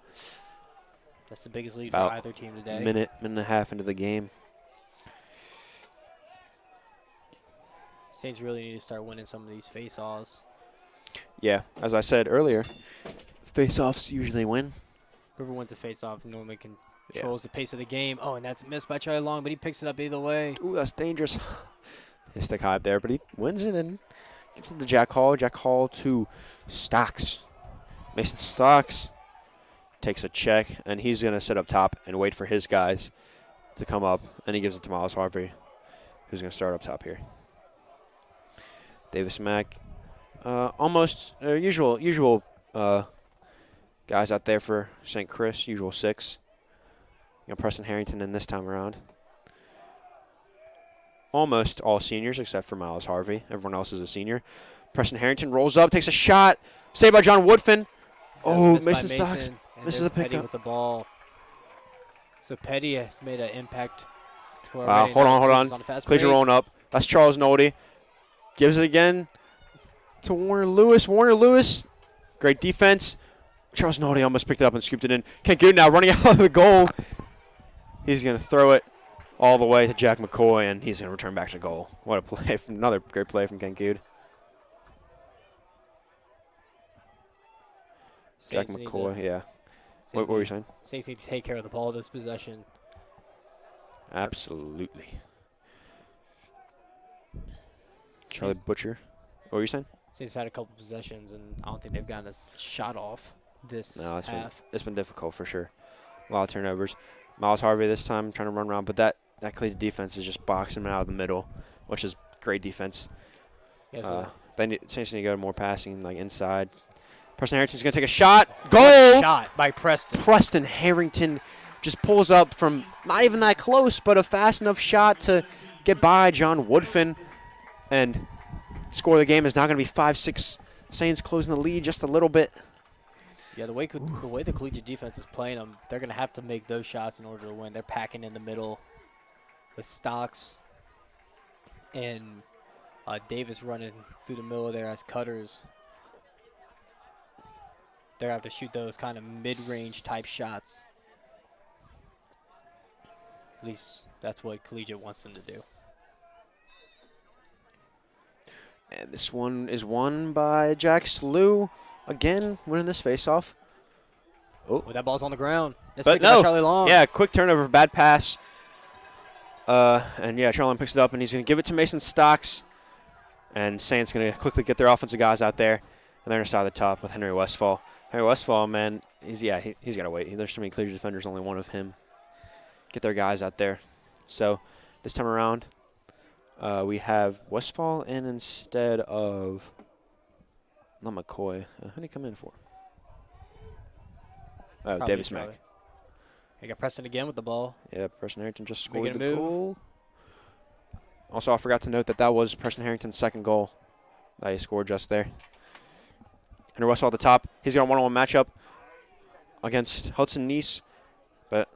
That's the biggest lead About for either team today. Minute and a half into the game. Saints really need to start winning some of these face-offs. Yeah, as I said earlier, face-offs usually win. Whoever wins a face-off normally controls the pace of the game. Oh, and that's missed by Charlie Long, but he picks it up either way. Ooh, that's dangerous. He stick high up there, but he wins it and gets into Jack Hall. Jack Hall to Stocks. Mason Stocks takes a check, and he's going to sit up top and wait for his guys to come up, and he gives it to Miles Harvey, who's going to start up top here. Davis Mack, almost usual guys out there for St. Chris, usual 6. Preston Harrington in this time around. Almost all seniors except for Miles Harvey. Everyone else is a senior. Preston Harrington rolls up, takes a shot. Saved by John Woodfin. Oh, Mason Stocks misses a Petty pickup. with the ball. So Petty has made an impact. Wow, hold on. Collegiate rolling up. That's Charles Noldy. Gives it again to Warner Lewis. Warner Lewis, great defense. Charles Noldy almost picked it up and scooped it in. Kenku now running out of the goal. He's going to throw it all the way to Jack McCoy, and he's going to return back to goal. What a play. Another great play from Kenku. Jack McCoy, yeah. What were you saying? Saints need to take care of the ball this possession. Absolutely. Charlie Butcher. What were you saying? Saints have had a couple possessions, and I don't think they've gotten a shot off this half. It's been difficult for sure. A lot of turnovers. Miles Harvey this time trying to run around, but that Collegiate defense is just boxing him out of the middle, which is great defense. Yeah, Saints need to go more passing, like inside. Preston Harrington's going to take a shot. Goal! Shot by Preston. Preston Harrington just pulls up from not even that close, but a fast enough shot to get by John Woodfin. And score of the game is now going to be 5-6. Saints closing the lead just a little bit. Yeah, the way the Collegiate defense is playing them, they're going to have to make those shots in order to win. They're packing in the middle with Stocks and Davis running through the middle there as cutters. They're going to have to shoot those kind of mid-range type shots. At least that's what Collegiate wants them to do. And this one is won by Jack Slew. Again, winning this faceoff. Oh, that ball's on the ground. But no. Charlie Long. Yeah, quick turnover, bad pass. And yeah, Charlie Long picks it up, and he's going to give it to Mason Stocks. And Saints going to quickly get their offensive guys out there. And they're going to start at the top with Henry Westfall. Henry Westfall, man, he's got to wait. There's so many Collegiate defenders, only one of him. Get their guys out there. So this time around, we have Westfall in instead of not McCoy. Who did he come in for? Oh, Probably Davis Charlie. Mack. You got Preston again with the ball. Yeah, Preston Harrington just scored Making the a move. goal. Also, I forgot to note that was Preston Harrington's second goal that he scored just there. Henry Westfall at the top. He's got a one-on-one matchup against Hudson Neese, but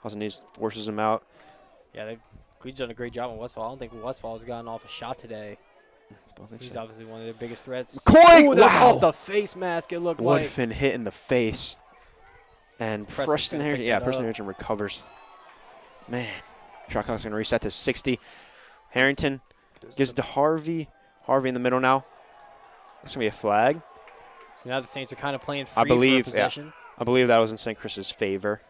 Hudson Neese forces him out. Yeah, He's done a great job on Westfall. I don't think Westfall has gotten off a shot today. Don't think He's so. obviously one of their biggest threats. McCoy! Ooh, that's Wow! off the face mask, it looked like. Woodfin hit in the face. And Preston Harrington recovers. Man. Shot clock's going to reset to 60. Harrington gives it to Harvey. Harvey in the middle now. That's going to be a flag. So now the Saints are kind of playing free for possession. Yeah, I believe that was in St. Chris's favor.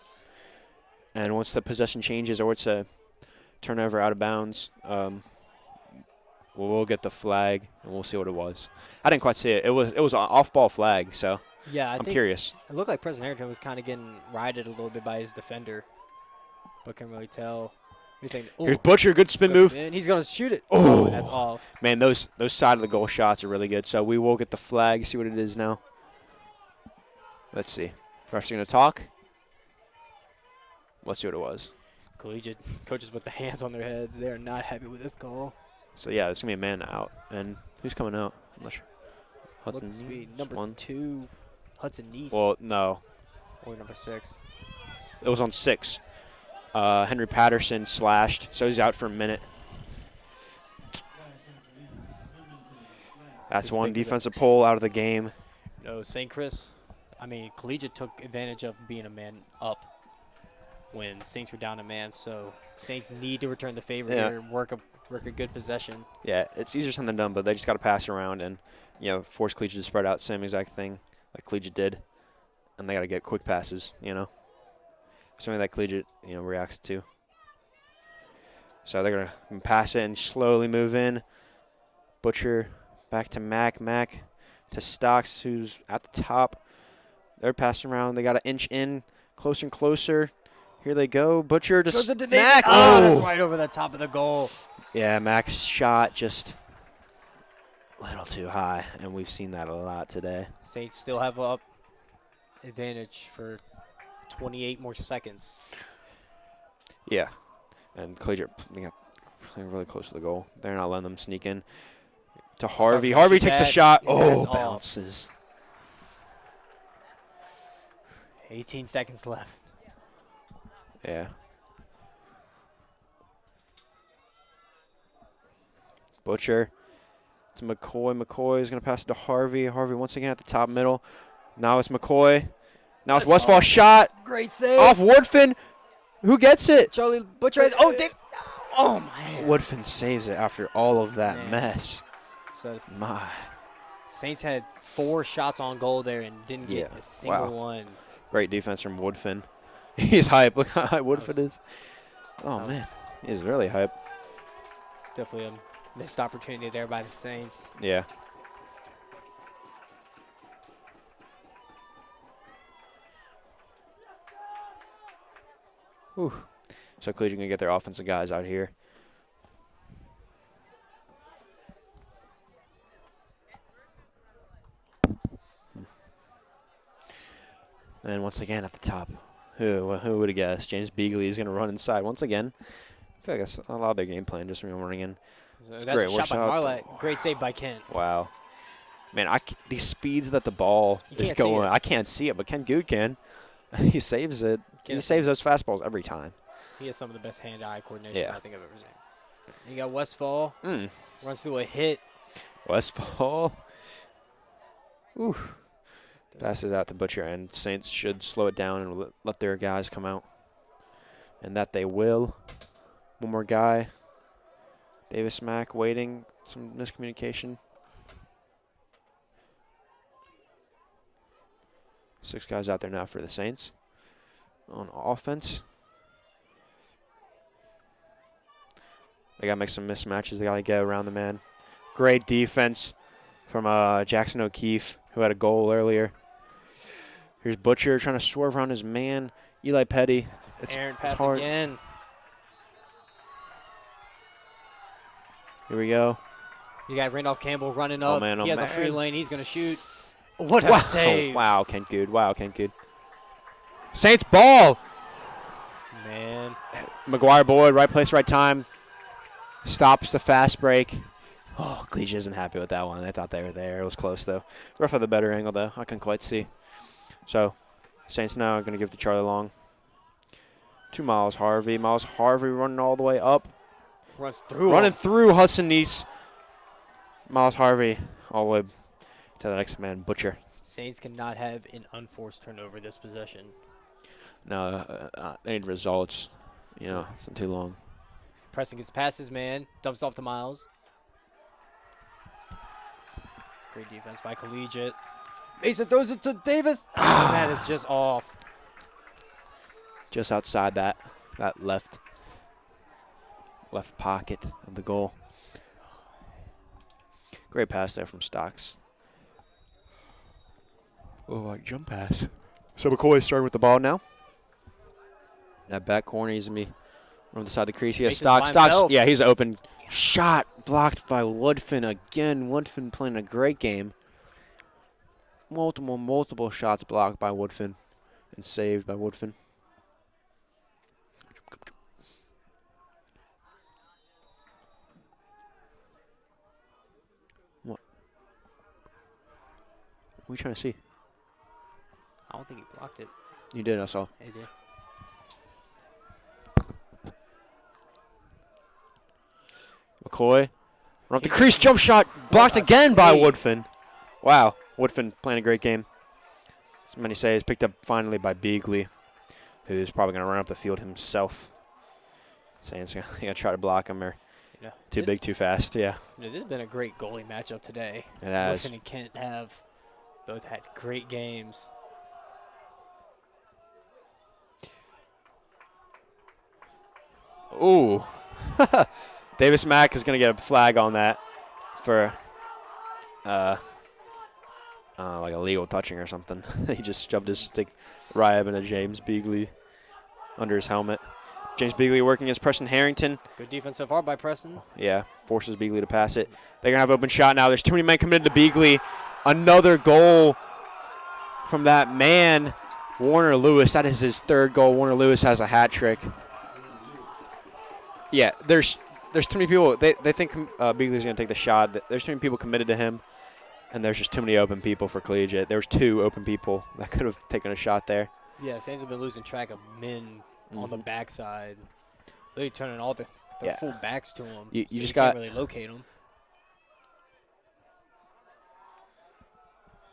And once the possession changes or it's a turnover out of bounds, we'll get the flag and we'll see what it was. I didn't quite see it. It was an off-ball flag, so yeah, I'm curious. It looked like Preston Harrington was kind of getting righted a little bit by his defender, but can't really tell. Here's Butcher, good spin move. He's going to shoot it. Oh, that's off. Man, those side of the goal shots are really good. So we will get the flag, see what it is now. Let's see. Ref's going to talk. Let's see what it was. Collegiate coaches with the hands on their heads. They are not happy with this goal. So, yeah, it's going to be a man out. And who's coming out? I'm not sure. Hudson Neese. Number 2, Hudson Neese. Well, no. Or number 6. It was on 6. Henry Patterson slashed, so he's out for a minute. That's one defensive pull out of the game. No, St. Chris, Collegiate took advantage of being a man up when Saints were down a man, so Saints need to return the favor here and work a good possession. Yeah, it's easier said than done, but they just got to pass around and force Collegiate to spread out, same exact thing like Collegiate did, and they got to get quick passes, something that Collegiate reacts to. So they're going to pass it and slowly move in. Butcher back to Mack to Stocks, who's at the top. They're passing around. They got to inch in closer and closer. Here they go. Butcher to Mack. Oh, that's right over the top of the goal. Yeah, Mack's shot just a little too high, and we've seen that a lot today. Saints still have up advantage for 28 more seconds. Yeah, and Collegiate playing really close to the goal. They're not letting them sneak in. To Harvey. Harvey takes the shot. Oh, bounces. 18 seconds left. Yeah. Butcher to McCoy. McCoy is going to pass it to Harvey. Harvey once again at the top middle. Now it's McCoy. Now it's Westfall shot Great save. off Woodfin. Who gets it? Charlie Butcher has, oh, Dave. Oh, man. Woodfin saves it after all of that mess. So My. Saints had 4 shots on goal there and didn't get a single one. Great defense from Woodfin. He's hype. Look how high Woodfin is. Oh, man. He's really hype. It's definitely a missed opportunity there by the Saints. Yeah. Whew. So Collegiate going to get their offensive guys out here. And once again at the top, who would have guessed? James Beagley is going to run inside once again. I feel like that's a lot of their game plan, just running in. That's a shot by Marlette. Great save by Kent. Wow. Man, these speeds that the ball is going, I can't see it, but Ken Good can. He saves it. He saves those fastballs every time. He has some of the best hand-eye coordination I think I've ever seen. You got Westfall. Runs through a hit. Westfall. Ooh. Passes out to Butcher, and Saints should slow it down and let their guys come out. And that they will. One more guy. Davis Mack waiting. Some miscommunication. 6 guys out there now for the Saints. On offense. They got to make some mismatches. They got to get around the man. Great defense from Jackson O'Keefe, who had a goal earlier. Here's Butcher trying to swerve around his man. Eli Petty. It's errant pass again. Here we go. You got Randolph Campbell running up. He has a free lane. He's going to shoot. What a save. Wow, Kent Good. Wow, Kent Good. Saints ball. Man. McGuire Boyd, right place, right time. Stops the fast break. Oh, Collegiate isn't happy with that one. They thought they were there. It was close, though. Rough at the better angle, though. I couldn't quite see. So, Saints now are going to give to Charlie Long. To Miles Harvey. Miles Harvey running all the way up. Running through Hudson Neese. Miles Harvey all the way to the next man, Butcher. Saints cannot have an unforced turnover this possession. No, they need results. It's not too long. Preston gets past his man. Dumps off to Miles. Great defense by Collegiate. Mason throws it to Davis. That is just off. Just outside that left pocket of the goal. Great pass there from Stocks. Oh, like jump pass. So McCoy is starting with the ball now. That back corner, he's going to be on the side of the crease. He has Stocks. Yeah, he's open. Shot blocked by Woodfin again. Woodfin playing a great game. Multiple shots blocked by Woodfin and saved by Woodfin. What? What are you trying to see? I don't think he blocked it. You did, I saw. He did. McCoy. Run up the crease, jump shot, blocked again by Woodfin. Wow, Woodfin playing a great game. So many saves, picked up finally by Beagley, who's probably going to run up the field himself. Saints going to try to block him, or too big, too fast, yeah. This has been a great goalie matchup today. It has. Woodfin and Kent have both had great games. Ooh. Davis Mack is going to get a flag on that for like illegal touching or something. He just shoved his stick right up into James Beagley under his helmet. James Beagley working against Preston Harrington. Good defense so far by Preston. Yeah, forces Beagley to pass it. They're going to have open shot now. There's too many men committed to Beagley. Another goal from that man, Warner Lewis. That is his 3rd goal. Warner Lewis has a hat trick. Yeah, there's too many people. They think Beagley's going to take the shot. There's too many people committed to him, and there's just too many open people for Collegiate. There was 2 open people that could have taken a shot there. Yeah, Saints have been losing track of men on the backside. Really turning all the full backs to him. You so just can't got really locate him.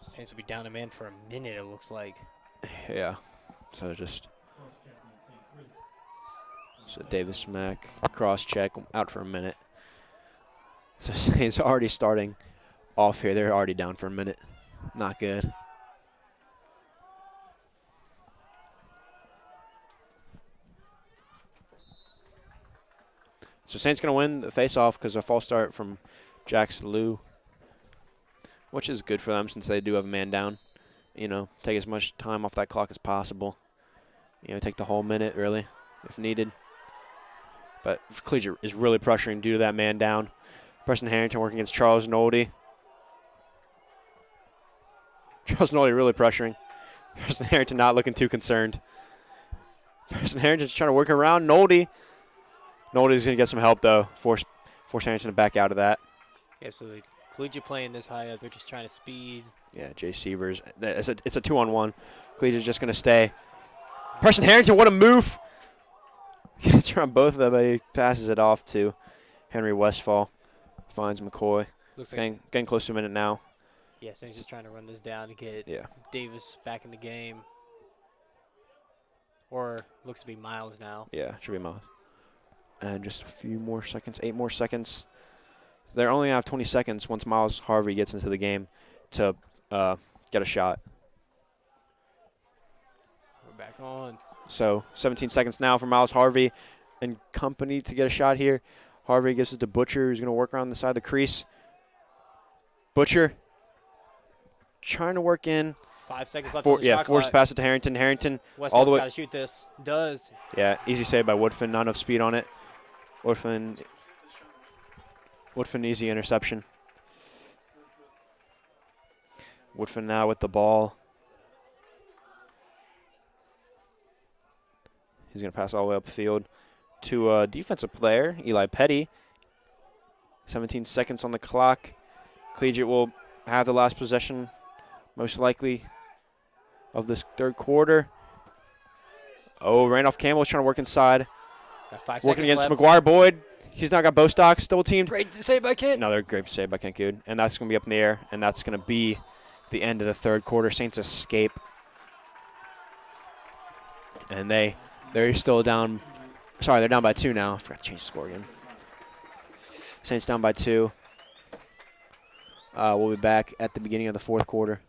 Saints will be down a man for a minute, it looks like. Yeah. So Davis Mack cross check out for a minute. So Saints already starting off here. They're already down for a minute. Not good. So Saints going to win the face-off because a false start from Jackson Liu, which is good for them since they do have a man down. You know, take as much time off that clock as possible. You know, take the whole minute, really, if needed. But Collegiate is really pressuring due to that man down. Preston Harrington working against Charles Noldy. Charles Noldy really pressuring. Preston Harrington not looking too concerned. Preston Harrington's trying to work around Noldy. Noldy's going to get some help, though. Force Harrington to back out of that. Absolutely. Collegiate playing this high up, they're just trying to speed. Yeah, Jay Severs. It's a 2-on-1. Collegiate's just going to stay. Preston Harrington, what a move. Gets around both of them, but he passes it off to Henry Westfall. Finds McCoy. Looks like getting close to a minute now. Yeah, Saints just trying to run this down to get Davis back in the game. Or looks to be Miles now. Yeah, should be Miles. And just a few more seconds, 8 more seconds. So they only have 20 seconds once Miles Harvey gets into the game to get a shot. We're back on. So 17 seconds now for Miles Harvey and company to get a shot here. Harvey gives it to Butcher, who's going to work around the side of the crease. Butcher trying to work in. 5 seconds left on the shot force clock. pass it to Harrington. Harrington Westfall's all the way. got to shoot this. Does. Yeah, easy save by Woodfin. Not enough speed on it. Woodfin easy interception. Woodfin now with the ball. He's going to pass all the way up the field to a defensive player, Eli Petty. 17 seconds on the clock. Collegiate will have the last possession, most likely, of this third quarter. Oh, Randolph Campbell's trying to work inside. Got 5 Working seconds against left. McGuire Boyd. He's not got Bostock, still teamed. Great save by Kent. Another great save by Kent Good. And that's going to be up in the air, and that's going to be the end of the third quarter. Saints escape. And they're still down. Sorry, they're down by 2 now. I forgot to change the score again. Saints down by 2. We'll be back at the beginning of the fourth quarter.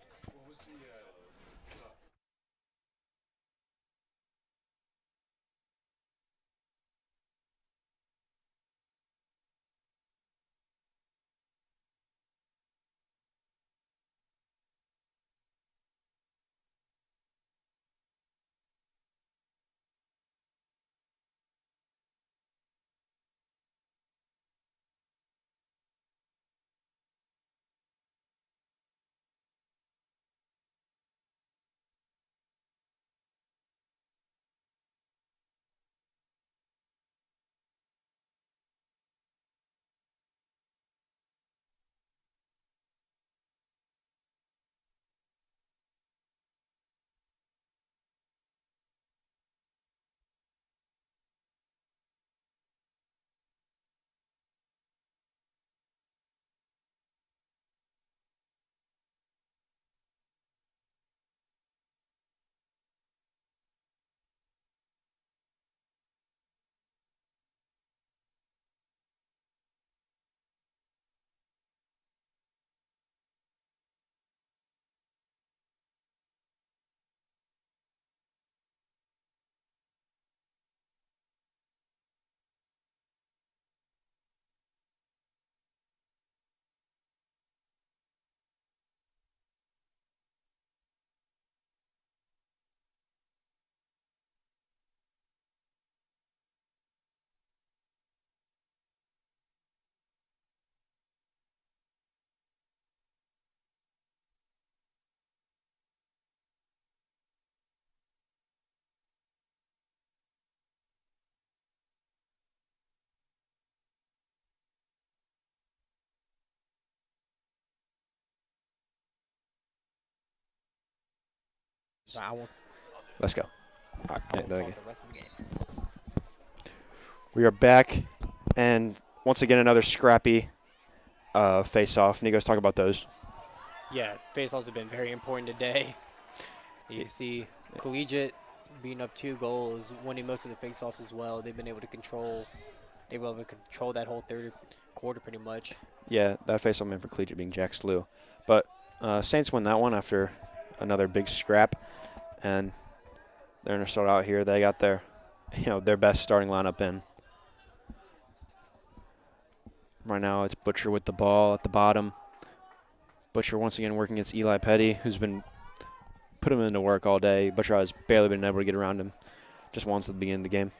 Let's go. Yeah, We'll there you talk go. the rest of the game. We are back, and once again another scrappy face-off. Nico's talk about those. Yeah, face-offs have been very important today. You see Collegiate beating up 2 goals, winning most of the face-offs as well. They've been able to control. They were able to control that whole third quarter pretty much. Yeah, that face-off man for Collegiate being Jack Slew. But Saints win that one after another big scrap, and they're going to start out here. They got their best starting lineup in. Right now it's Butcher with the ball at the bottom. Butcher once again working against Eli Petty, who's been put him into work all day. Butcher has barely been able to get around him just once at the beginning of the game.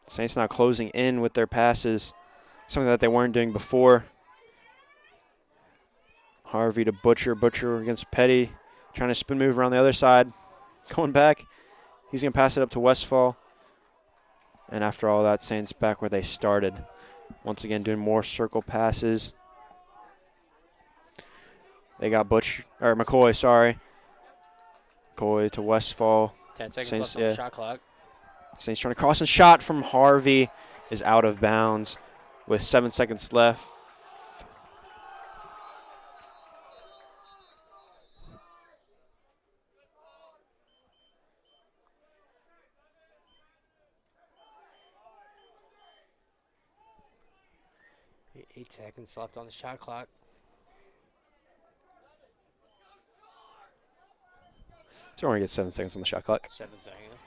Saints now closing in with their passes, something that they weren't doing before. Harvey to Butcher. Butcher against Petty, trying to spin move around the other side. Going back. He's going to pass it up to Westfall. And after all that, Saints back where they started. Once again, doing more circle passes. They got McCoy, sorry. McCoy to Westfall. 10 seconds Saints, left on the shot clock. Saints trying to cross, and shot from Harvey is out of bounds with 7 seconds left. Eight seconds left on the shot clock. So we're going to get 7 seconds on the shot clock. 7 seconds.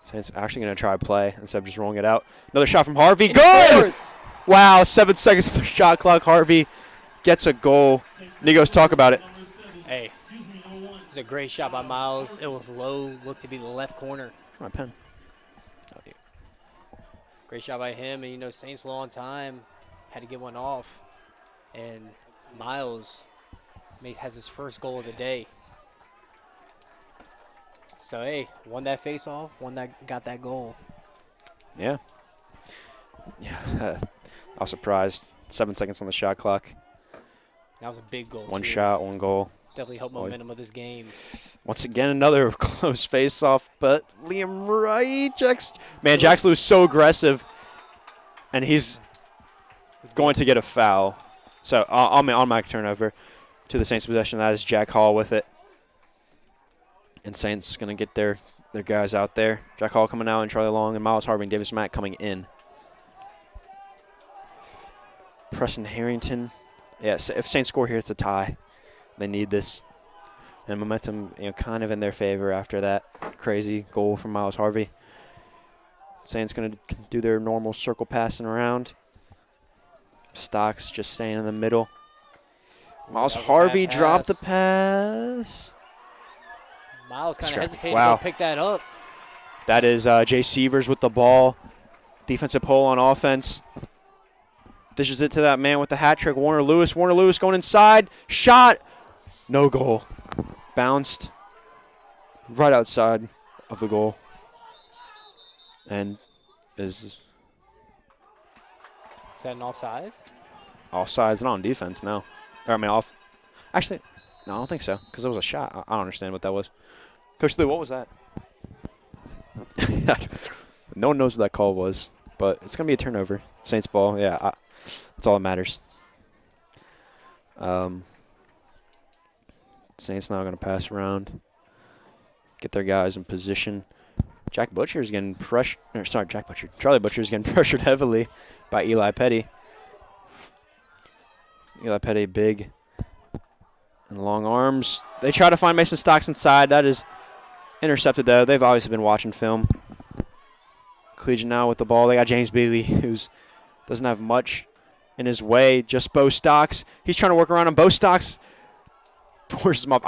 Saints actually going to try to play instead of just rolling it out. Another shot from Harvey. Good! Wow, 7 seconds on the shot clock. Harvey gets a goal. Nigos, talk about it. Hey, it's a great shot by Miles. It was low, looked to be the left corner. My pen. Oh, yeah. Great shot by him, and Saints low on time. Had to get one off. And Miles has his first goal of the day. So, hey, won that face-off, got that goal. Yeah. Yeah. I was surprised. 7 seconds on the shot clock. That was a big goal. One too. shot, one goal. Definitely helped momentum of this game. Once again, another close face-off, but Liam Wright. Jack Slew is so aggressive, and he's going to get a foul. So on my turnover to the Saints possession, that is Jack Hall with it. And Saints going to get their guys out there. Jack Hall coming out, and Charlie Long, and Miles Harvey and Davis Mack coming in. Preston Harrington. Yes, if Saints score here, it's a tie. They need this. And momentum, kind of in their favor after that crazy goal from Miles Harvey. Saints going to do their normal circle passing around. Stocks just staying in the middle. Miles Harvey dropped the pass. Miles kind of hesitated Wow. to pick that up. That is Jay Severs with the ball. Defensive pull on offense. Dishes it to that man with the hat trick, Warner Lewis. Warner Lewis going inside. Shot. No goal. Bounced right outside of the goal. And is that an offside? Offsides, not on defense, no. Off. Actually, no, I don't think so, because it was a shot. I don't understand what that was. Coach Lou, what was that? No one knows what that call was, but it's going to be a turnover. Saints ball, yeah, that's all that matters. Saints now going to pass around, get their guys in position. Charlie Butcher is getting pressured heavily by Eli Petty. Eli Petty big and long arms. They try to find Mason Stocks inside. That is intercepted, though. They've obviously been watching film. Collegiate now with the ball. They got James Beagley, who doesn't have much in his way. Just Bo Stocks. He's trying to work around him. Bo Stocks forces him up.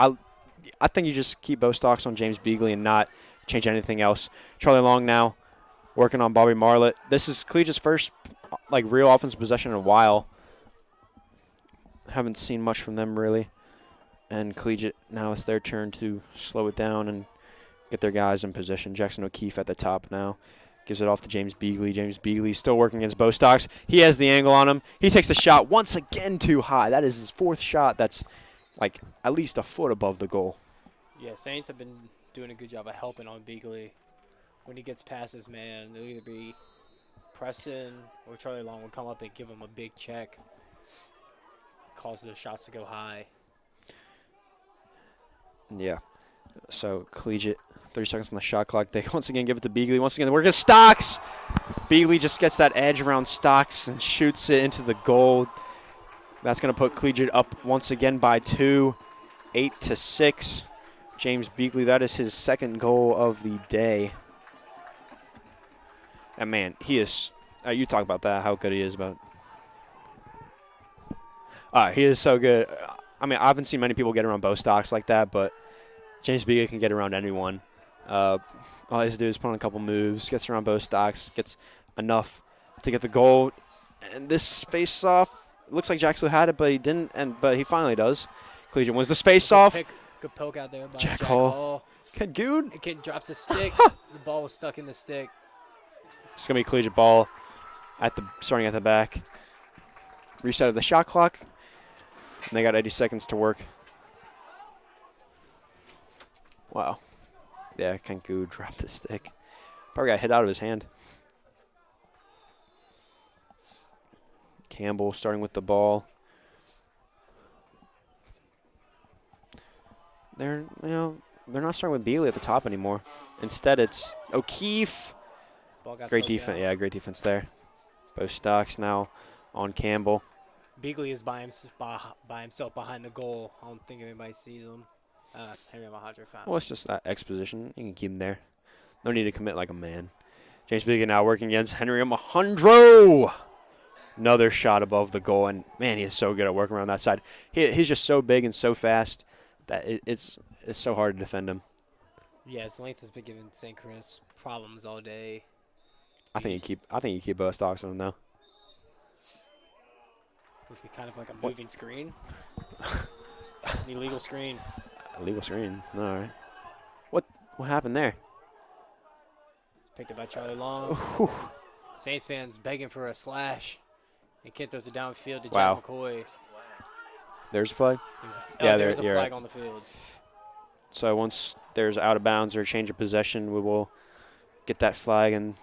I think you just keep Bo Stocks on James Beagley and not change anything else. Charlie Long now working on Bobby Marlett. This is Collegiate's first real offensive possession in a while. Haven't seen much from them really. And Collegiate, now it's their turn to slow it down and get their guys in position. Jackson O'Keefe at the top now. Gives it off to James Beagley. James Beagley still working against Bo Stocks. He has the angle on him. He takes the shot once again too high. That is his fourth shot that's like at least a foot above the goal. Yeah, Saints have been doing a good job of helping on Beagley. When he gets past his man, they'll either be Preston or Charlie Long will come up and give him a big check. Causes the shots to go high. Yeah. So Collegiate, 30 seconds on the shot clock. They once again give it to Beagley. Once again, work at Stocks. Beagley just gets that edge around Stocks and shoots it into the goal. That's going to put Collegiate up once again by 2, 8-6. James Beagley, that is his second goal of the day. And man, he is. You talk about that, how good he is. He is so good. I mean, I haven't seen many people get around Bo Stocks like that, but James Beagley can get around anyone. All he has to do is put on a couple moves, gets around Bo Stocks, gets enough to get the goal. And this face-off, it looks like Jack Lou had it, but he didn't. But he finally does. Collegiate wins this face-off. Good poke out there by Jack Hall. Hall. Kid Good. The kid drops the stick. The ball was stuck in the stick. It's going to be Collegiate ball starting at the back. Reset of the shot clock. And they got 80 seconds to work. Wow. Yeah, Kenku dropped the stick. Probably got hit out of his hand. Campbell starting with the ball. They're not starting with Beagley at the top anymore. Instead, it's O'Keefe. Great defense. Yeah, great defense there. Bo Stocks now on Campbell. Beagley is by himself behind the goal. I don't think anybody sees him. Henry Mahadra found. Well, it's just that exposition. You can keep him there. No need to commit like a man. James Beagley now working against Henry Mahadra. Another shot above the goal, and man, he is so good at working around that side. He's just so big and so fast that it's so hard to defend him. Yeah, his length has been giving St. Chris problems all day. I think you keep Bo Stocks on him though. Would be kind of like a moving screen. An illegal screen. Illegal screen. All right. What happened there? Picked up by Charlie Long. Ooh. Saints fans begging for a slash. And kid throws it downfield to Wow. Jack McCoy. There's a flag? There's a flag on the field. So once there's out of bounds or change of possession, we will get that flag, and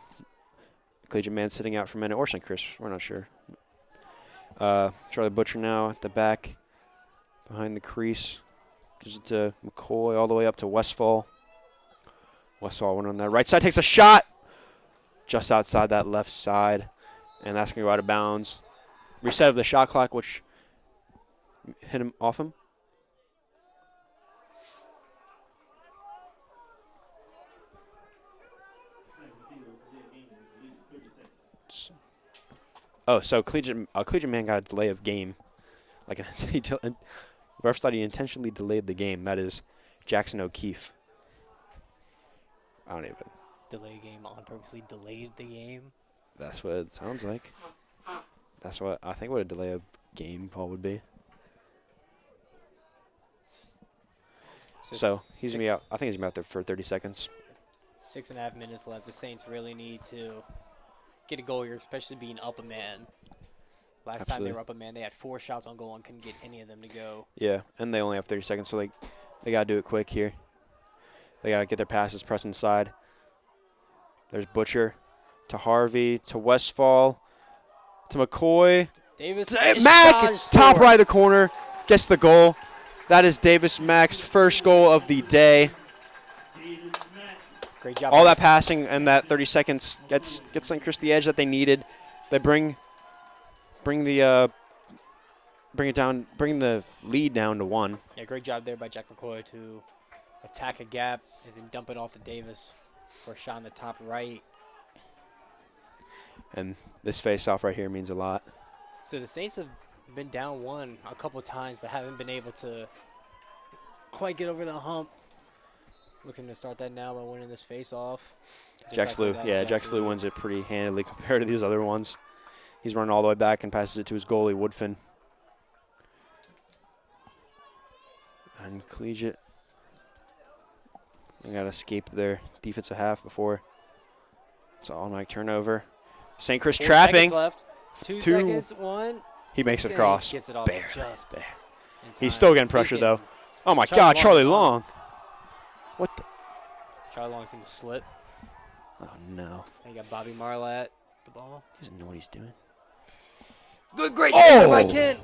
Collegiate man sitting out for a minute, or St. Chris, we're not sure. Charlie Butcher now at the back, behind the crease. Gives it to McCoy all the way up to Westfall. Westfall went on that right side, takes a shot just outside that left side, and that's going to go out of bounds. Reset of the shot clock, which hit him off him. Oh, so Collegiate man got a delay of game. Like the ref thought he intentionally delayed the game. That is Jackson O'Keefe. I don't even. Delay game on purposely delayed the game. That's what it sounds like. That's what I think. What a delay of game call would be. So he's gonna be out. I think he's gonna be out there for 30 seconds. 6.5 minutes left. The Saints really need to get a goal here, especially being up a man. Last time they were up a man, they had 4 shots on goal and couldn't get any of them to go. Yeah, and they only have 30 seconds, so they gotta do it quick here. They gotta get their passes pressed inside. There's Butcher to Harvey to Westfall to McCoy. Davis Mack, top right of the corner, gets the goal. That is Davis Mack's first goal of the day. Great job. All that passing and that 30 seconds gets St. Chris the edge that they needed. They bring the lead down to 1. Yeah, great job there by Jack McCoy to attack a gap and then dump it off to Davis for a shot on the top right. And this face-off right here means a lot. So the Saints have been down 1 a couple of times, but haven't been able to quite get over the hump. Looking to start that now by winning this face-off. Jack Slew wins it pretty handily compared to these other ones. He's running all the way back and passes it to his goalie, Woodfin. And Collegiate, they got to escape their defensive half before it's an automatic turnover. St. Chris 4 trapping. seconds left. 2 seconds. 1. He makes it across. Gets it off Bare. just bare. He's still getting pressured, though. Oh, my Charlie God, Long. Charlie Long. What the? Charlie Long seemed to slip. Oh, no. And you got Bobby Marlatt, the ball. He doesn't know what he's doing. Good, great save by Oh! Kent.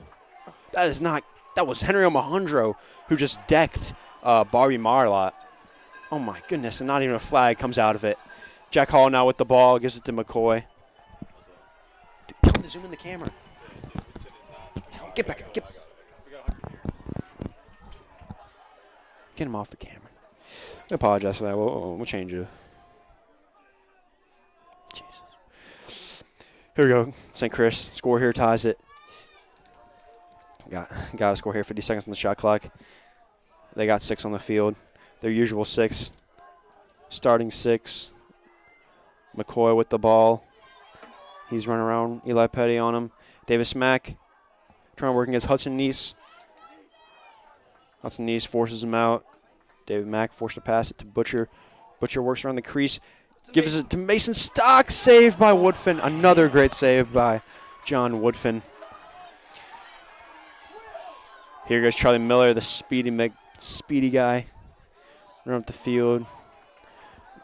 That is not. That was Henry Alejandro who just decked Bobby Marlatt. Oh, my goodness. And not even a flag comes out of it. Jack Hall now with the ball. Gives it to McCoy. Dude, tell him to zoom in the camera. Get back. Get him off the camera. I apologize for that. We'll change it. Jesus. Here we go. St. Chris. Score here ties it. Got to score here. 50 seconds on the shot clock. They got 6 on the field. Their usual 6. Starting 6. McCoy with the ball. He's running around. Eli Petty on him. Davis Mack trying to work against Hudson Neese. Hudson Neese forces him out. David Mack forced to pass it to Butcher. Butcher works around the crease. Gives it to Mason Stock. Saved by Woodfin. Another great save by John Woodfin. Here goes Charlie Miller, the speedy guy. Run up the field.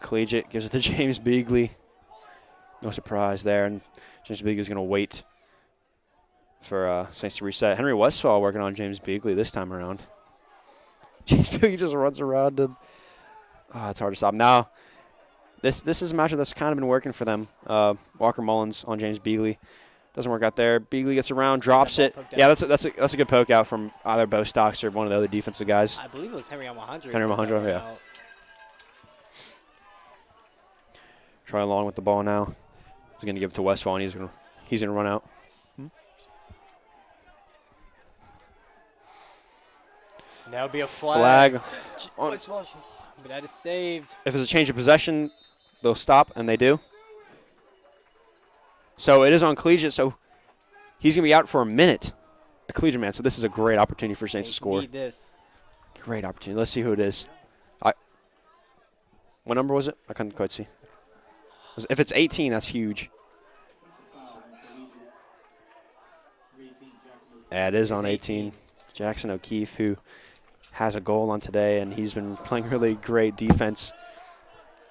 Collegiate gives it to James Beagley. No surprise there. And James Beagley's going to wait for Saints to reset. Henry Westfall working on James Beagley this time around. James Beagley just runs around him. Oh, it's hard to stop. Now, this is a matchup that's kind of been working for them. Walker Mullins on James Beagley. Doesn't work out there. Beagley gets around, drops it. Yeah, that's a good poke out from either Bo Stocks or one of the other defensive guys. I believe it was Henry Alejandro. Henry Alejandro, yeah. Try along with the ball now. He's going to give it to Westfall, and he's gonna run out. That would be a flag. But that is saved. if it's a change of possession, they'll stop, and they do. So it is on Collegiate, so he's going to be out for a minute. A Collegiate man, so this is a great opportunity for Saints to score. Need this. Great opportunity. Let's see who it is. What number was it? I couldn't quite see. If it's 18, that's huge. Yeah, it is on 18. Jackson O'Keefe, who has a goal on today, and he's been playing really great defense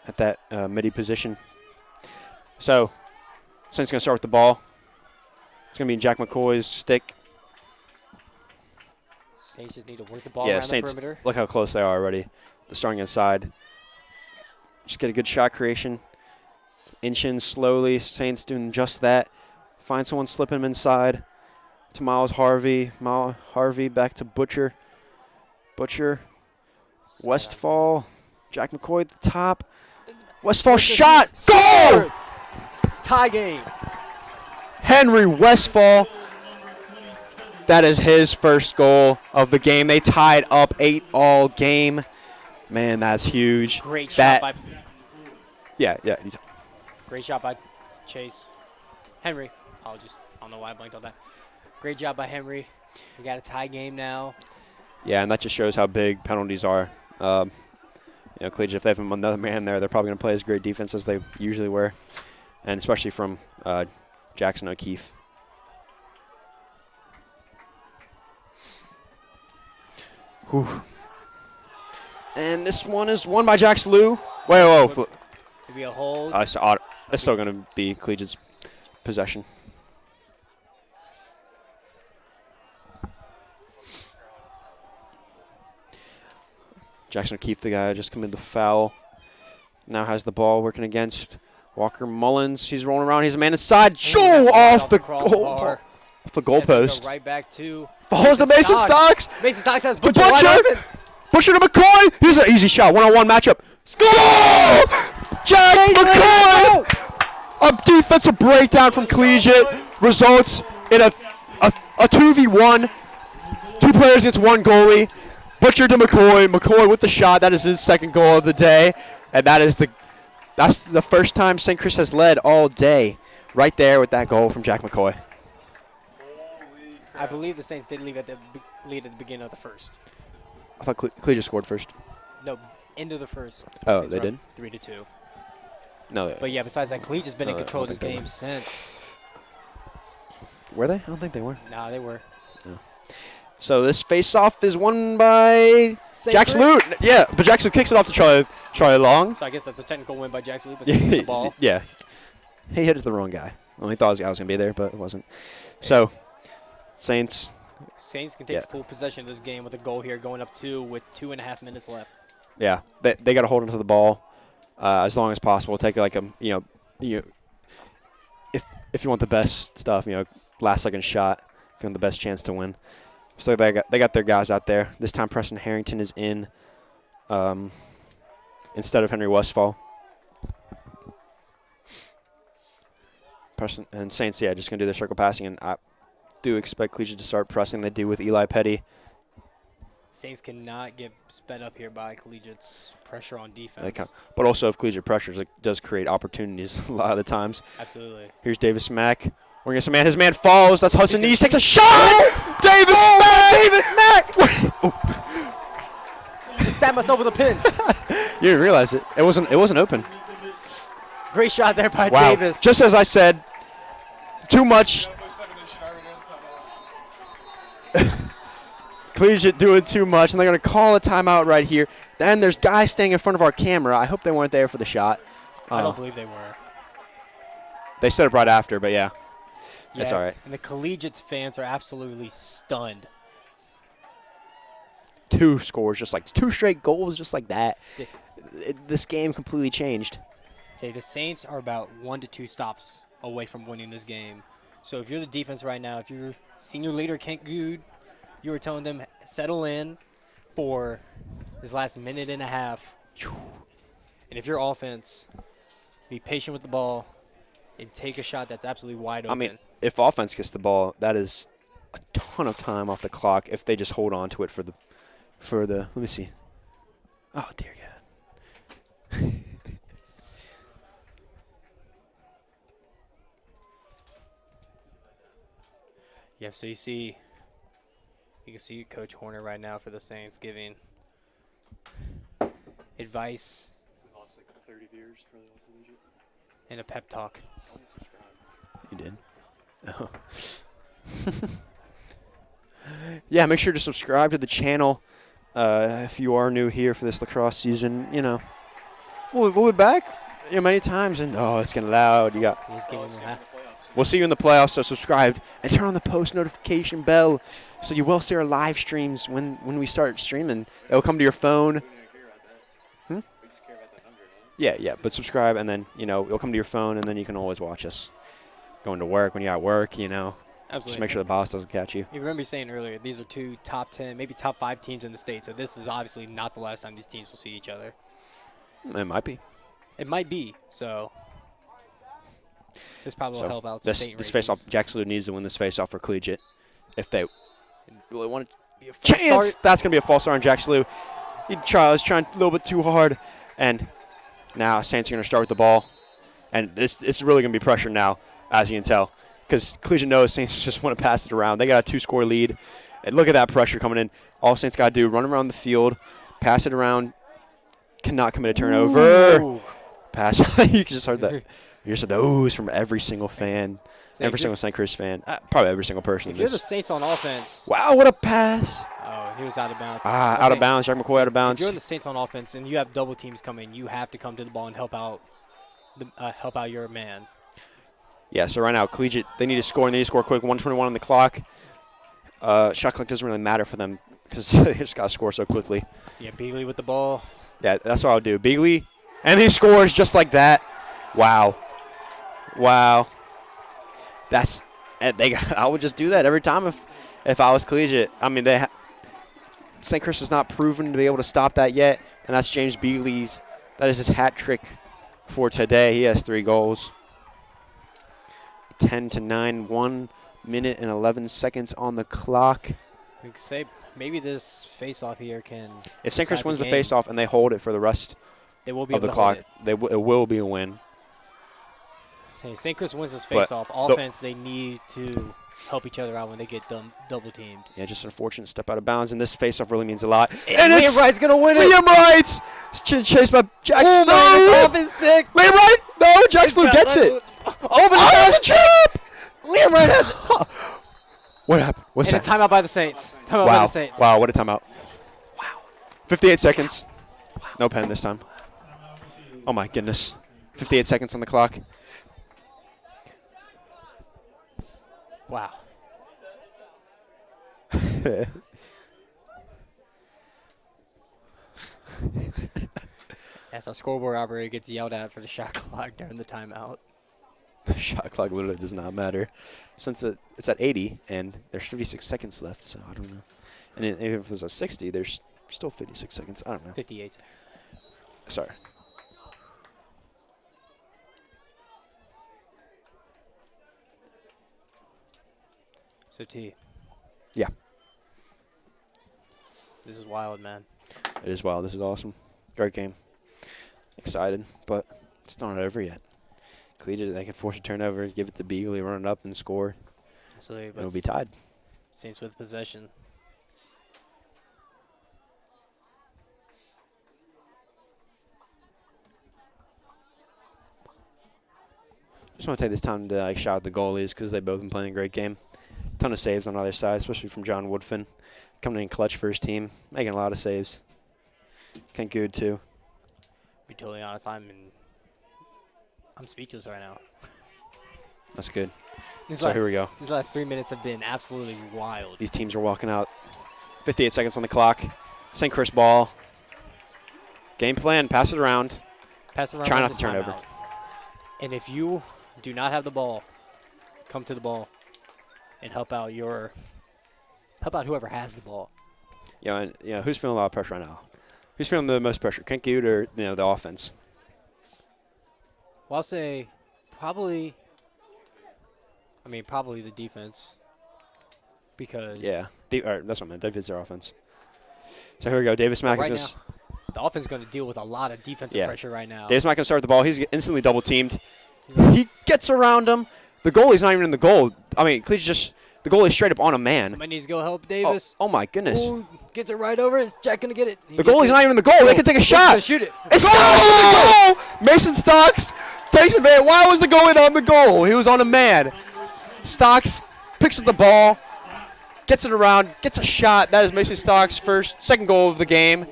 at that midi position. So, Saints going to start with the ball. It's going to be Jack McCoy's stick. Saints just need to work the ball around Saints, the perimeter. look how close they are already. They're starting inside. Just get a good shot creation. Inch in slowly. Saints doing just that. Find someone slipping him inside. To Miles Harvey. Miles Harvey back to Butcher. Butcher. Westfall. Jack McCoy at the top. Westfall shot. Goal! Tie game. Henry Westfall. That is his first goal of the game. They tied up 8 all game. Man, that's huge. Great shot by. Yeah. Great shot by Chase. Henry. Apologies. I don't know why I blanked on that. Great job by Henry. We got a tie game now. Yeah, and that just shows how big penalties are. Collegiate, if they have another man there, they're probably going to play as great defense as they usually were, and especially from Jackson O'Keefe. Whew. And this one is won by Jax Lou. Whoa. It'd be a hold. It's still going to be Collegiate's possession. Jackson O'Keefe, the guy, just committed the foul. Now has the ball working against Walker Mullins. He's rolling around. He's a man inside. Joe off the goalpost. Off the goalpost. Right back to. Falls to Mason Stocks. Mason Stocks has To Butcher wide open. Butcher to McCoy. Here's an easy shot. One-on-one matchup. Goal! Jack McCoy! A defensive breakdown from Collegiate results in a 2v1. 2 players against 1 goalie. Butcher to McCoy. McCoy with the shot. That is his second goal of the day. And that's the first time St. Chris has led all day. Right there with that goal from Jack McCoy. I believe the Saints did lead at the beginning of the first. I thought Collegiate scored first. No, into the first. Oh, Saints they were did? up 3-2. No. But yeah, besides that, Collegiate's been in No, control I of this don't think they game since. Were they? I don't think they were. Nah, they were. So this face-off is won by Jack Salute. Yeah, but Jack Salute kicks it off to Charlie Long. So I guess that's a technical win by Jack Salute, but still the ball. Yeah. He hit it to the wrong guy. Well, he thought his guy was going to be there, but it wasn't. So, Saints can take full possession of this game with a goal here, going up 2 with 2.5 minutes left. Yeah, they got to hold onto the ball as long as possible. Take like if you want the best stuff, last second shot, if you want the best chance to win. So they got their guys out there. This time Preston Harrington is in instead of Henry Westfall. Preston and Saints, just going to do their circle passing, and I do expect Collegiate to start pressing. They do with Eli Petty. Saints cannot get sped up here by Collegiate's pressure on defense. But also if Collegiate pressures, it does create opportunities a lot of the times. Absolutely. Here's Davis Mack. We're going to man. His man falls. That's Hudson Nees. Takes a shot. Davis Mack. Davis Mack. Just stab myself with a pin. You didn't realize it. It wasn't open. Great shot there by Davis. Just as I said, too much. Collegiate doing too much, and they're going to call a timeout right here. Then there's guys standing in front of our camera. I hope they weren't there for the shot. I don't believe they were. They stood up right after, but yeah. It's all right. And the Collegiate's fans are absolutely stunned. 2 scores, just like 2 straight goals, just like that. This game completely changed. Okay, the Saints are about 1 to 2 stops away from winning this game. So if you're the defense right now, if you're senior leader Kent Good, you were telling them settle in for this last minute and a half. And if you're offense, be patient with the ball and take a shot that's absolutely wide open. I mean, if offense gets the ball, that is a ton of time off the clock if they just hold on to it for the let me see. Oh, dear God. Yeah, so you can see Coach Horner right now for the Saints giving advice. We lost like 30 viewers for the Collegiate. And a pep talk. You did? Oh. Yeah, make sure to subscribe to the channel if you are new here for this lacrosse season. We'll be back many times, and it's getting loud. We'll see you in the playoffs, so subscribe and turn on the post notification bell so you will see our live streams when we start streaming. It will come to your phone. Yeah, but subscribe, and then, it'll come to your phone, and then you can always watch us. Going to work, when you're at work, Absolutely. Just make sure the boss doesn't catch you. You remember saying earlier, these are 2 top 10, maybe top 5 teams in the state, so this is obviously not the last time these teams will see each other. It might be. It might be, so this probably will help out state this face-off, Jack Salute needs to win this face-off for Collegiate. If they really want to be a chance, that's going to be a false start on Jack Salute. He was trying a little bit too hard, and now Saints are going to start with the ball. And this is really going to be pressure now, as you can tell, because Collegiate knows Saints just want to pass it around. They got a 2-score lead, and look at that pressure coming in. All Saints got to do, run around the field, pass it around, cannot commit a turnover. Ooh. Pass. You just heard that. You just heard the oohs from every single fan, every single St. Chris fan, probably every single person. If you're the Saints on offense. Wow, what a pass. Oh, he was out of bounds. Out of bounds. Jack McCoy out of bounds. If you're the Saints on offense and you have double teams coming, you have to come to the ball and help out your man. Yeah, so right now, Collegiate, they need to score, and they need to score quick. 1:21 on the clock. Shot clock doesn't really matter for them because they just got to score so quickly. Yeah, Beagley with the ball. Yeah, that's what I'll do. Beagley, and he scores just like that. Wow. I would just do that every time if I was Collegiate. I mean, St. Chris has not proven to be able to stop that yet, and that's James Beagley's. That is his hat trick for today. He has 3 goals. 10-9, 1 minute and 11 seconds on the clock. We could say maybe this face-off here can. If St. Chris wins the face-off and they hold it for the rest of the clock, it will be a win. Hey, St. Chris wins this face-off. Offense, they need to help each other out when they get double-teamed. Yeah, just an unfortunate step out of bounds, and this face-off really means a lot. And Liam Wright's going to win it. Liam Wright! Chased by Jack Salute. It's off his stick. Liam Wright! No, Jack Salute gets it. Oh, but it's a trap! Liam Wright has What happened? What's And that? a timeout by the Saints. Timeout by Wow. the Saints. Wow, what a timeout. Wow. 58 seconds. No pen this time. Oh, my goodness. 58 seconds on the clock. Wow. As our scoreboard operator gets yelled at for the shot clock during the timeout. The shot clock literally does not matter. Since it's at 80, and there's 56 seconds left, so I don't know. And if it was a 60, there's still 56 seconds. I don't know. 58 seconds. Sorry. So, T. Yeah. This is wild, man. It is wild. This is awesome. Great game. Excited, but it's not over yet. Collegiate, they can force a turnover, give it to Beagley, run it up, and score. Absolutely. It'll be tied. Saints with possession. Just want to take this time to shout out the goalies because they've both been playing a great game. Ton of saves on either side, especially from John Woodfin. Coming in clutch for his team, making a lot of saves. Kent Good, too. To be totally honest, I'm speechless right now. That's good. These So here we go. These last 3 minutes have been absolutely wild. These teams are walking out. 58 seconds on the clock. St. Chris ball. Game plan, pass it around. Pass around. Try with not to the turn over. timeout. And if you do not have the ball, come to the ball and help out whoever has the ball. Who's feeling a lot of pressure right now? Who's feeling the most pressure, Kent Good or the offense? Well, I'll say probably the defense because That's what I meant. David's their offense. So here we go. Davis Mack right is now, the offense is going to deal with a lot of defensive pressure right now. Davis Mack can start the ball. He's instantly double teamed. He gets around him. The goalie's not even in the goal. I mean, the goalie's straight up on a man. Somebody needs to go help Davis. Oh my goodness. Ooh, gets it right over. Is Jack going to get it? The goalie's not even in the goal. They can take a shot. Gonna shoot it. It's Stocks in the goal. Mason Stocks takes advantage. Why was the goal in on the goal? He was on a man. Stocks picks up the ball, gets it around, gets a shot. That is Mason Stocks' second goal of the game,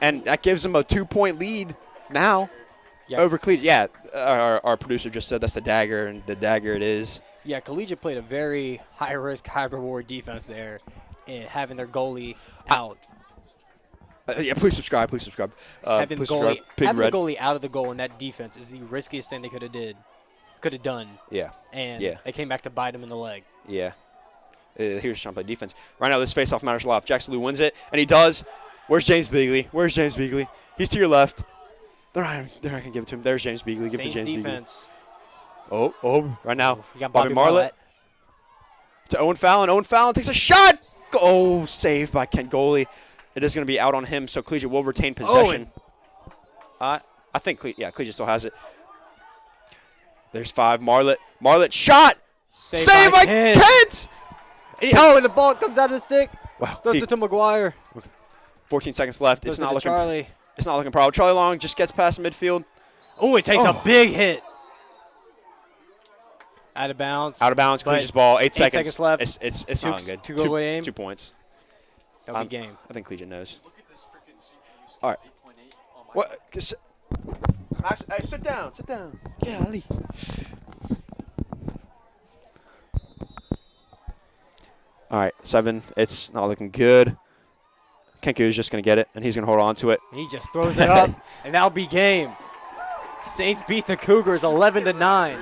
and that gives him a 2-point lead now over Collegiate. Yeah, our producer just said that's the dagger, and the dagger it is. Yeah, Collegiate played a very high-risk, high-reward defense there in having their goalie out. Please subscribe. Please subscribe. Having the please subscribe. the goalie out of the goal in that defense is the riskiest thing they could have done. Yeah. And Yeah. they came back to bite him in the leg. Yeah. Here's trying to play defense. Right now, this faceoff matters a lot. If Jackson Lou wins it, and he does, where's James Beagley? He's to your left. They're not going to give it to him. There's James Beagley. Give it to Saints James defense. Beagley. Oh, right now. You got Bobby Marlett to Owen Fallon. Owen Fallon takes a shot. Oh, saved by Kent goalie. It is going to be out on him, so Collegiate will retain possession. I think Collegiate still has it. There's 5. Marlett shot. Saved by Kent. And the ball comes out of the stick. Wow. Goes to McGuire. 14 seconds left. Goes It's to not looking. Charlie. It's not looking proud. Charlie Long just gets past midfield. Oh, it takes a big hit. Out of bounds. Collegiate's ball. 8 seconds. 8 seconds left. It's not good. Two-goal game. 2 points. That'll be game. I think Collegiate knows. Look at this freaking CPU. All right. 8.8. Oh my What? Max, hey, sit down. Yeah, Ali. All right, 7. It's not looking good. Kenku is just going to get it, and he's going to hold on to it. And he just throws it up, and that'll be game. Saints beat the Cougars 11-9.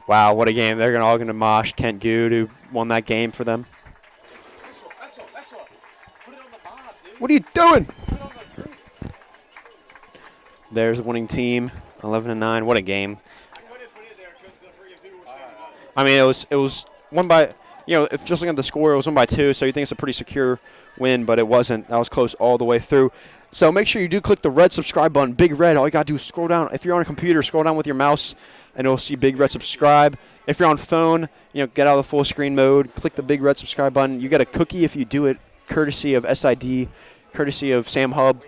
Wow, what a game. They're all going to mosh Kent Good, who won that game for them. What are you doing? There's a winning team, 11-9. What a game. I mean, it was won by, if just looking at the score, it was won by 2, so you think it's a pretty secure win, but it wasn't. That was close all the way through. So make sure you do click the red subscribe button, big red. All you got to do is scroll down. If you're on a computer, scroll down with your mouse, and you'll see big red subscribe. If you're on phone, get out of the full screen mode, click the big red subscribe button. You get a cookie if you do it, courtesy of SID, courtesy of Sam Hub.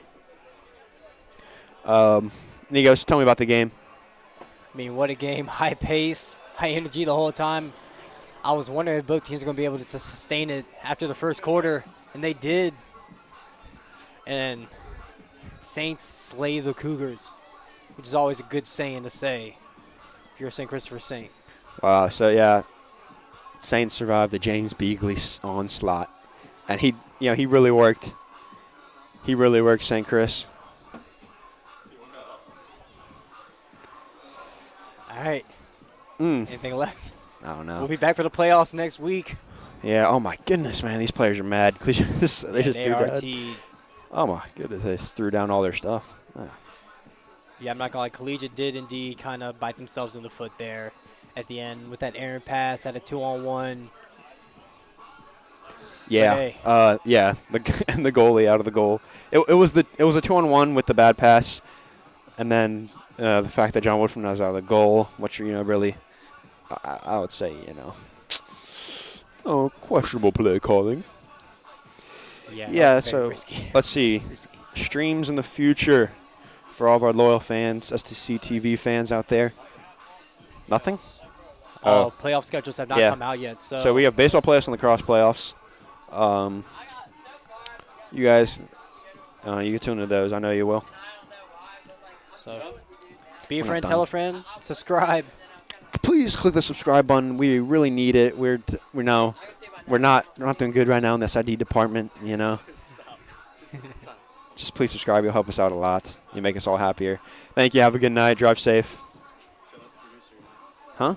Nigos, tell me about the game. I mean, what a game. High pace, high energy the whole time. I was wondering if both teams were going to be able to sustain it after the first quarter, and they did. And Saints slay the Cougars, which is always a good saying to say if you're a St. Christopher Saint. Wow. So yeah, Saints survived the James Beagley onslaught, and he really worked. He really worked, St. Chris. All right. Mm. Anything left? I don't know. We'll be back for the playoffs next week. Yeah. Oh my goodness, man. These players are mad. they just threw down. ART. Oh my goodness, they just threw down all their stuff. Yeah, I'm not going to lie. Collegiate did indeed kind of bite themselves in the foot there at the end with that errant pass, had a 2-on-1. Yeah. Hey. Yeah. And the goalie out of the goal. It was a 2-on-1 with the bad pass, and then the fact that John Woodford was out of the goal, which really, I would say questionable play calling. Yeah. That's very So risky. let's see. Risky. Streams in the future for all of our loyal fans, STC TV fans out there. Nothing? Playoff schedules have not Yeah. come out yet. So we have baseball playoffs and lacrosse playoffs. You guys, you can tune into those. I know you will. So be a We're friend, not tell done. a friend, subscribe. Please click the subscribe button. We really need it. We're not doing good right now in the SID department. Just please subscribe. You'll help us out a lot. You make us all happier. Thank you. Have a good night. Drive safe. Huh?